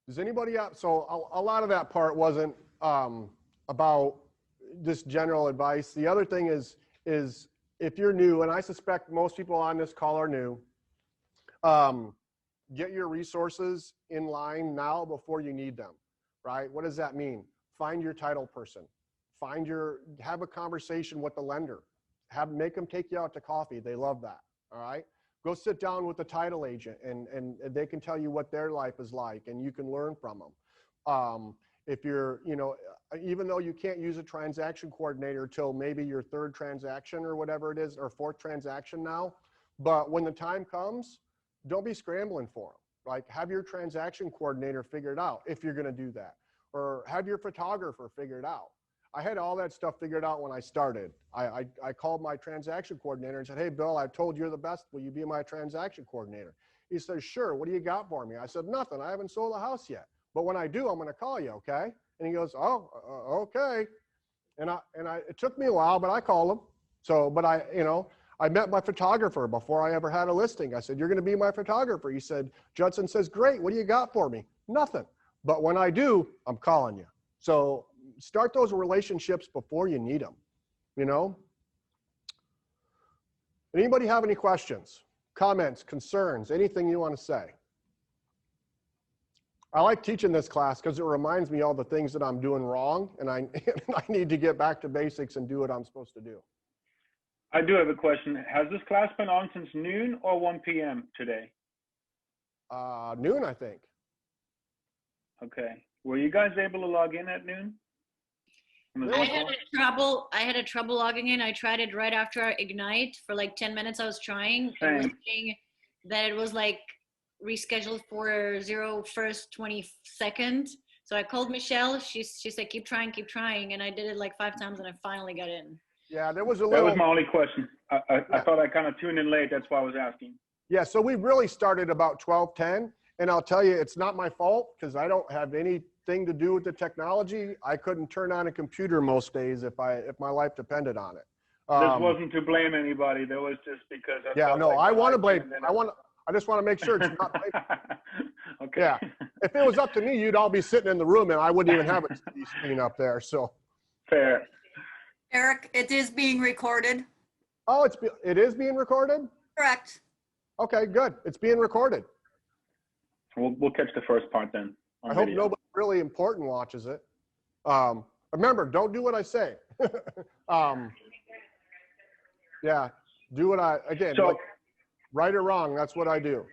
Does anybody else, so a lot of that part wasn't about just general advice. The other thing is if you're new, and I suspect most people on this call are new, get your resources in line now before you need them, right? What does that mean? Find your title person. Have a conversation with the lender. Make them take you out to coffee. They love that, all right? Go sit down with the title agent and they can tell you what their life is like and you can learn from them. If you're, even though you can't use a transaction coordinator till maybe your 3rd transaction or whatever it is, or 4th transaction now, but when the time comes, don't be scrambling for them. Like have your transaction coordinator figured out if you're gonna do that, or have your photographer figured out. I had all that stuff figured out when I started. I called my transaction coordinator and said, hey, Bill, I've told you're the best. Will you be my transaction coordinator? He said, sure. What do you got for me? I said, nothing. I haven't sold a house yet. But when I do, I'm going to call you, okay? And he goes, oh, okay. And it took me a while, but I called him. So, but I met my photographer before I ever had a listing. I said, you're going to be my photographer. He said, Judson says, great. What do you got for me? Nothing. But when I do, I'm calling you. So start those relationships before you need them, Anybody have any questions, comments, concerns, anything you want to say? I like teaching this class because it reminds me all the things that I'm doing wrong, and I need to get back to basics and do what I'm supposed to do. I do have a question. Has this class been on since noon or 1 p.m. today? Noon, I think. Okay. Were you guys able to log in at noon? On the Yeah. Zoom I had a trouble logging in. I tried it right after Ignite for like 10 minutes. I was trying. It was Same. saying that it was like rescheduled for 01st, 22nd. So I called Michelle. She said, keep trying. And I did it like 5 times and I finally got in. Yeah, there was a That little. was my only question. I Yeah. thought I kind of tuned in late. That's why I was asking. Yeah, so we really started about 12:10, and I'll tell you, it's not my fault because I don't have anything to do with the technology. I couldn't turn on a computer most days if my life depended on it. This wasn't to blame anybody. That was just because. Yeah, felt no, like I the want to light blame. came in I just want to make sure it's not. Okay. Yeah. If it was up to me, you'd all be sitting in the room, and I wouldn't even have a TV screen up there. So, Fair. Eric, it is being recorded. oh, it is being recorded. Correct. Okay, good. It's being recorded. We'll catch the first part then. on I hope video. nobody really important watches it. Remember, don't do what I say. Yeah, do what again, So, like, right or wrong, that's what I do.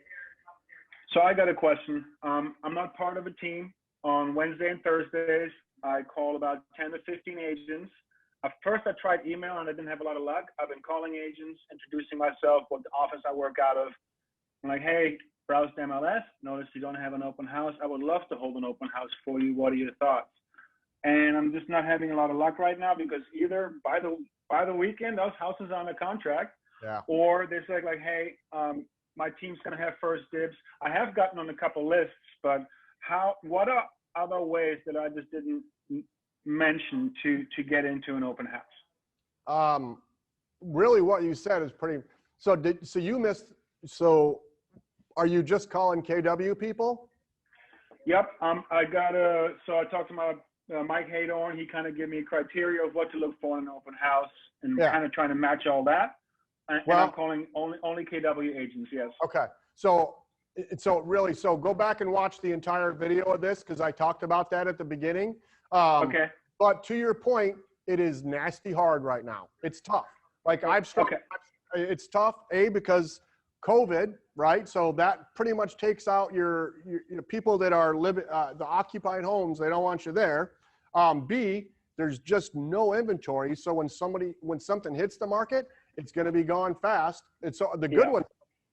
so I got a question. I'm not part of a team. On Wednesday and Thursdays, I call about 10 to 15 agents. At first, I tried email and I didn't have a lot of luck. I've been calling agents, introducing myself, what the office I work out of. I'm like, hey, browse the MLS. Notice you don't have an open house. I would love to hold an open house for you. What are your thoughts? And I'm just not having a lot of luck right now because either by the weekend, those houses are on a contract, Yeah. or they say like, hey, my team's gonna have first dibs. I have gotten on a couple lists, but what are other ways that I just didn't mention to get into an open house? Really what you said is pretty, so you missed, so are you just calling KW people? Yep. So I talked to my Mike Haydorn. He kind of gave me a criteria of what to look for in an open house and Yeah. kind of trying to match all that. And Well- I'm calling only KW agents. Yes. Okay, so go back and watch the entire video of this because I talked about that at the beginning. Okay. But to your point, it is nasty hard right now. It's tough. Like it's tough, because COVID, right? So that pretty much takes out your people that are living, the occupied homes, they don't want you there. B, there's just no inventory. So when something hits the market, it's going to be gone fast. It's the good ones,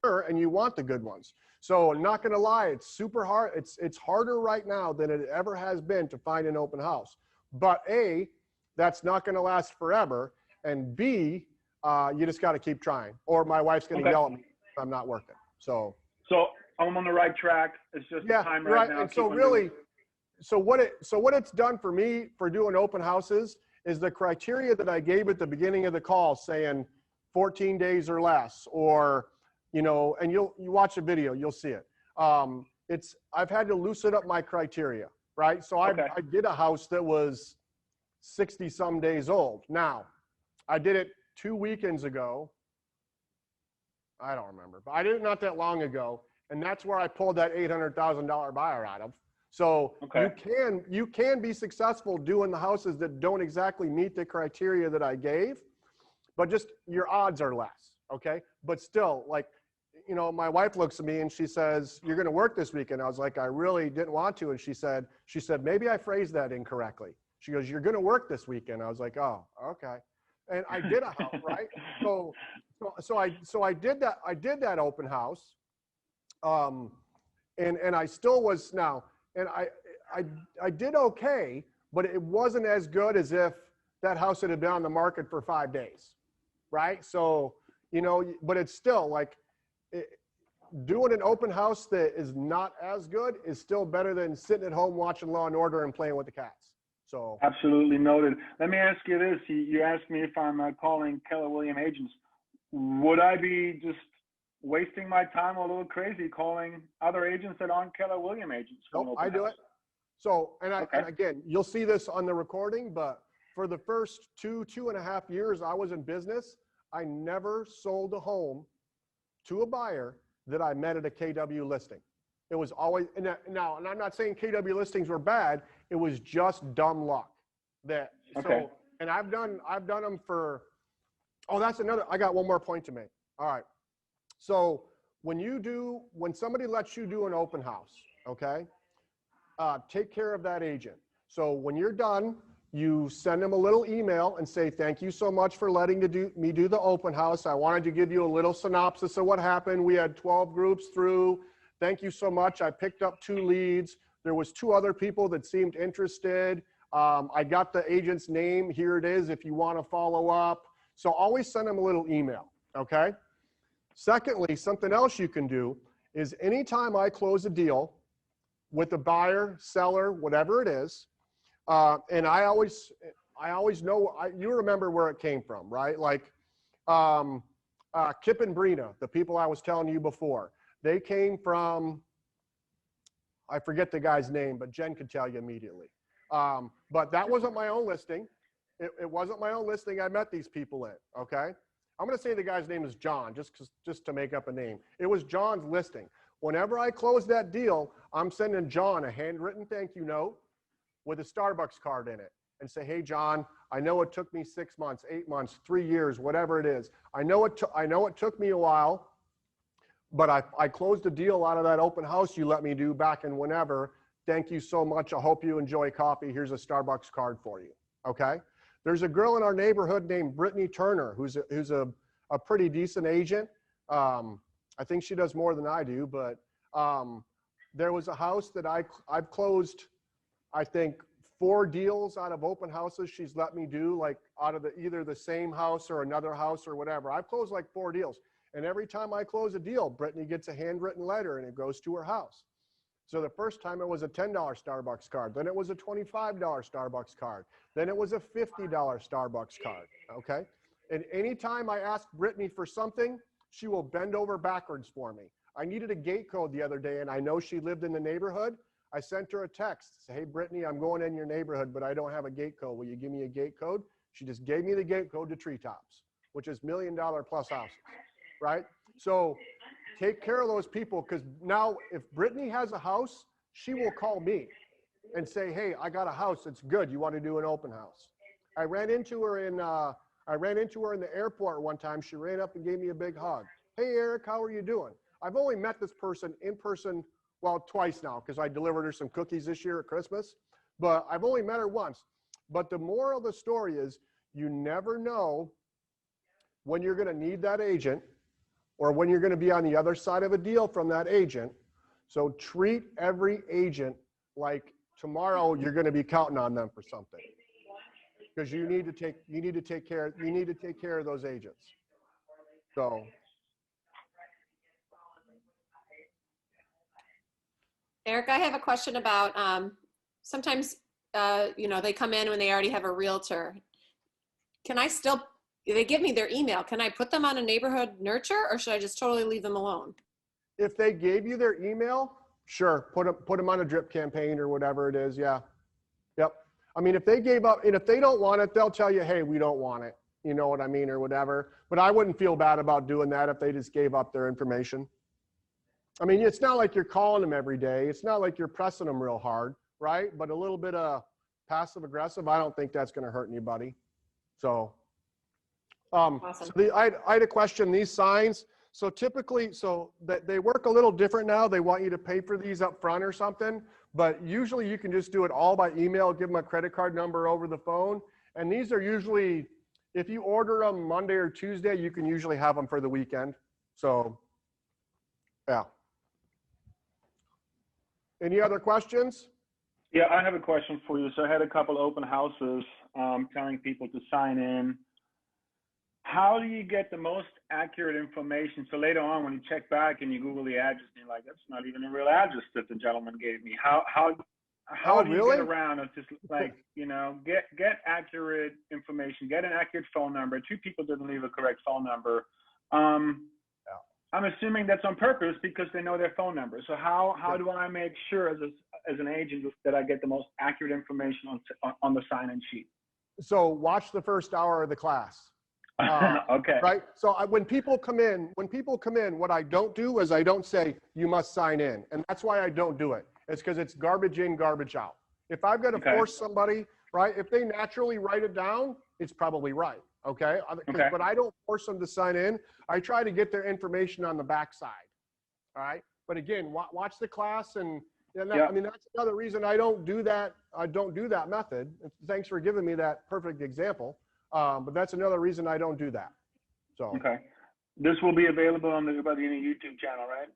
and you want the good ones. So I'm not going to lie, it's super hard. It's harder right now than it ever has been to find an open house. But A, that's not going to last forever. And B, you just got to keep trying, or my wife's going to yell at me if I'm not working. So I'm on the right track. It's just the time right now. And so really, so what it's done for me for doing open houses is the criteria that I gave at the beginning of the call, saying 14 days or less, or, and you watch a video, you'll see it. I've had to loosen up my criteria, right? So I did a house that was 60 some days old. Now, I did it 2 weekends ago. I don't remember, but I did it not that long ago. And that's where I pulled that $800,000 buyer out of. So you can be successful doing the houses that don't exactly meet the criteria that I gave, but just your odds are less. Okay. But still, like, my wife looks at me and she says, "You're going to work this weekend." I was like, "I really didn't want to." And she said, "Maybe I phrased that incorrectly." She goes, "You're going to work this weekend." I was like, "Oh, okay." And I did a house, right? So I did that. I did that open house. And I still was now, and I did okay, but it wasn't as good as if that house had been on the market for 5 days, right? So, but it's still like doing an open house that is not as good is still better than sitting at home watching Law and Order and playing with the cats. So absolutely noted. Let me ask you this. You asked me if I'm calling Keller Williams agents. Would I be just wasting my time a little crazy calling other agents that aren't Keller Williams agents? Nope, I do it. So, and again, you'll see this on the recording, but for the first 2.5 years I was in business, I never sold a home to a buyer that I met at a KW listing. It was always, and I'm not saying KW listings were bad. It was just dumb luck. So, and I've done them for, that's another, I got one more point to make. All right. So when somebody lets you do an open house, okay, take care of that agent. So when you're done, you send them a little email and say, thank you so much for letting me do the open house. I wanted to give you a little synopsis of what happened. We had 12 groups through. Thank you so much. I picked up 2 leads. There was 2 other people that seemed interested. I got the agent's name. Here it is if you want to follow up. So always send them a little email, okay? Secondly, something else you can do is anytime I close a deal with a buyer, seller, whatever it is, and I always know, you remember where it came from, right? Like Kip and Brina, the people I was telling you before, they came from, I forget the guy's name, but Jen could tell you immediately. But that wasn't my own listing. It wasn't my own listing. I met these people in, okay? I'm going to say the guy's name is John, just to make up a name. It was John's listing. Whenever I close that deal, I'm sending John a handwritten thank you note with a Starbucks card in it and say, hey, John, I know it took me 6 months, 8 months, 3 years, whatever it is. I know it took me a while, but I closed a deal out of that open house you let me do back in whenever. Thank you so much. I hope you enjoy coffee. Here's a Starbucks card for you, okay? There's a girl in our neighborhood named Brittany Turner, who's a pretty decent agent. I think she does more than I do, but there was a house that I've closed, I think, 4 deals out of open houses she's let me do, like out of either the same house or another house or whatever. I've closed like 4 deals. And every time I close a deal, Brittany gets a handwritten letter and it goes to her house. So the first time it was a $10 Starbucks card, then it was a $25 Starbucks card, then it was a $50 Starbucks card, okay? And anytime I ask Brittany for something, she will bend over backwards for me. I needed a gate code the other day and I know she lived in the neighborhood. I sent her a text, say, hey, Brittany, I'm going in your neighborhood, but I don't have a gate code. Will you give me a gate code? She just gave me the gate code to Treetops, which is $1 million plus houses, right? So take care of those people, because now if Brittany has a house, she will call me and say, hey, I got a house. It's good. You want to do an open house? I ran into her in the airport one time. She ran up and gave me a big hug. Hey, Eric, how are you doing? I've only met this person in person, well, twice now, because I delivered her some cookies this year at Christmas, but I've only met her once. But the moral of the story is you never know when you're going to need that agent or when you're going to be on the other side of a deal from that agent. So treat every agent like tomorrow you're going to be counting on them for something, because you need to take care of those agents. So Eric, I have a question about sometimes they come in when they already have a realtor. Can I still, they give me their email, can I put them on a neighborhood nurture, or should I just totally leave them alone? if they gave you their email, sure, put them on a drip campaign or whatever it is. Yeah. Yep. I mean, if they gave up, and if they don't want it, they'll tell you, hey, we don't want it. You know what I mean, or whatever. But I wouldn't feel bad about doing that if they just gave up their information. I mean, it's not like you're calling them every day. It's not like you're pressing them real hard, right? But a little bit of passive aggressive, I don't think that's going to hurt anybody. So, Awesome. so I had a question. These signs, so typically, so that they work a little different now. They want you to pay for these up front or something, but usually you can just do it all by email, give them a credit card number over the phone. And these are usually, if you order them Monday or Tuesday, you can usually have them for the weekend. So, yeah. Any other questions? Yeah, I have a question for you. So I had a couple open houses telling people to sign in. How do you get the most accurate information? So later on, when you check back and you Google the address, and you're like, that's not even a real address that the gentleman gave me. How do you really? get around and just like, you know, get accurate information, get an accurate phone number. 2 people didn't leave a correct phone number. I'm assuming that's on purpose because they know their phone number. So how do I make sure as an agent that I get the most accurate information on the sign-in sheet? So watch the first hour of the class. Okay. Right. So when people come in, what I don't do is I don't say you must sign in, and that's why I don't do it. It's because it's garbage in, garbage out. If I've got to force somebody, right? If they naturally write it down, it's probably right. Okay. But I don't force them to sign in. I try to get their information on the backside. All right. But again, watch the class, and Yeah. I mean, that's another reason I don't do that. I don't do that method. Thanks for giving me that perfect example. But that's another reason I don't do that. So Okay. This will be available on the YouTube channel, right?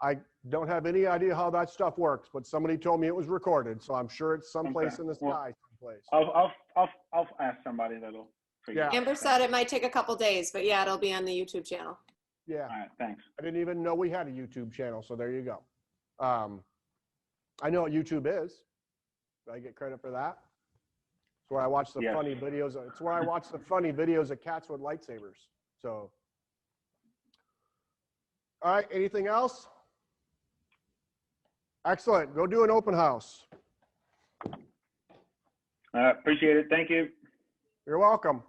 I don't have any idea how that stuff works, but somebody told me it was recorded, so I'm sure it's someplace Okay. in the Well, sky someplace. I'll ask somebody that'll figure Yeah. it out. Amber said it might take a couple days, but yeah, it'll be on the YouTube channel. Yeah. All right, thanks. I didn't even know we had a YouTube channel, so there you go. I know what YouTube is. Do I get credit for that? It's where I watch the Yes. funny videos. It's where I watch the funny videos of cats with lightsabers. So, all right, anything else? Excellent. Go do an open house. Appreciate it. Thank you. You're welcome.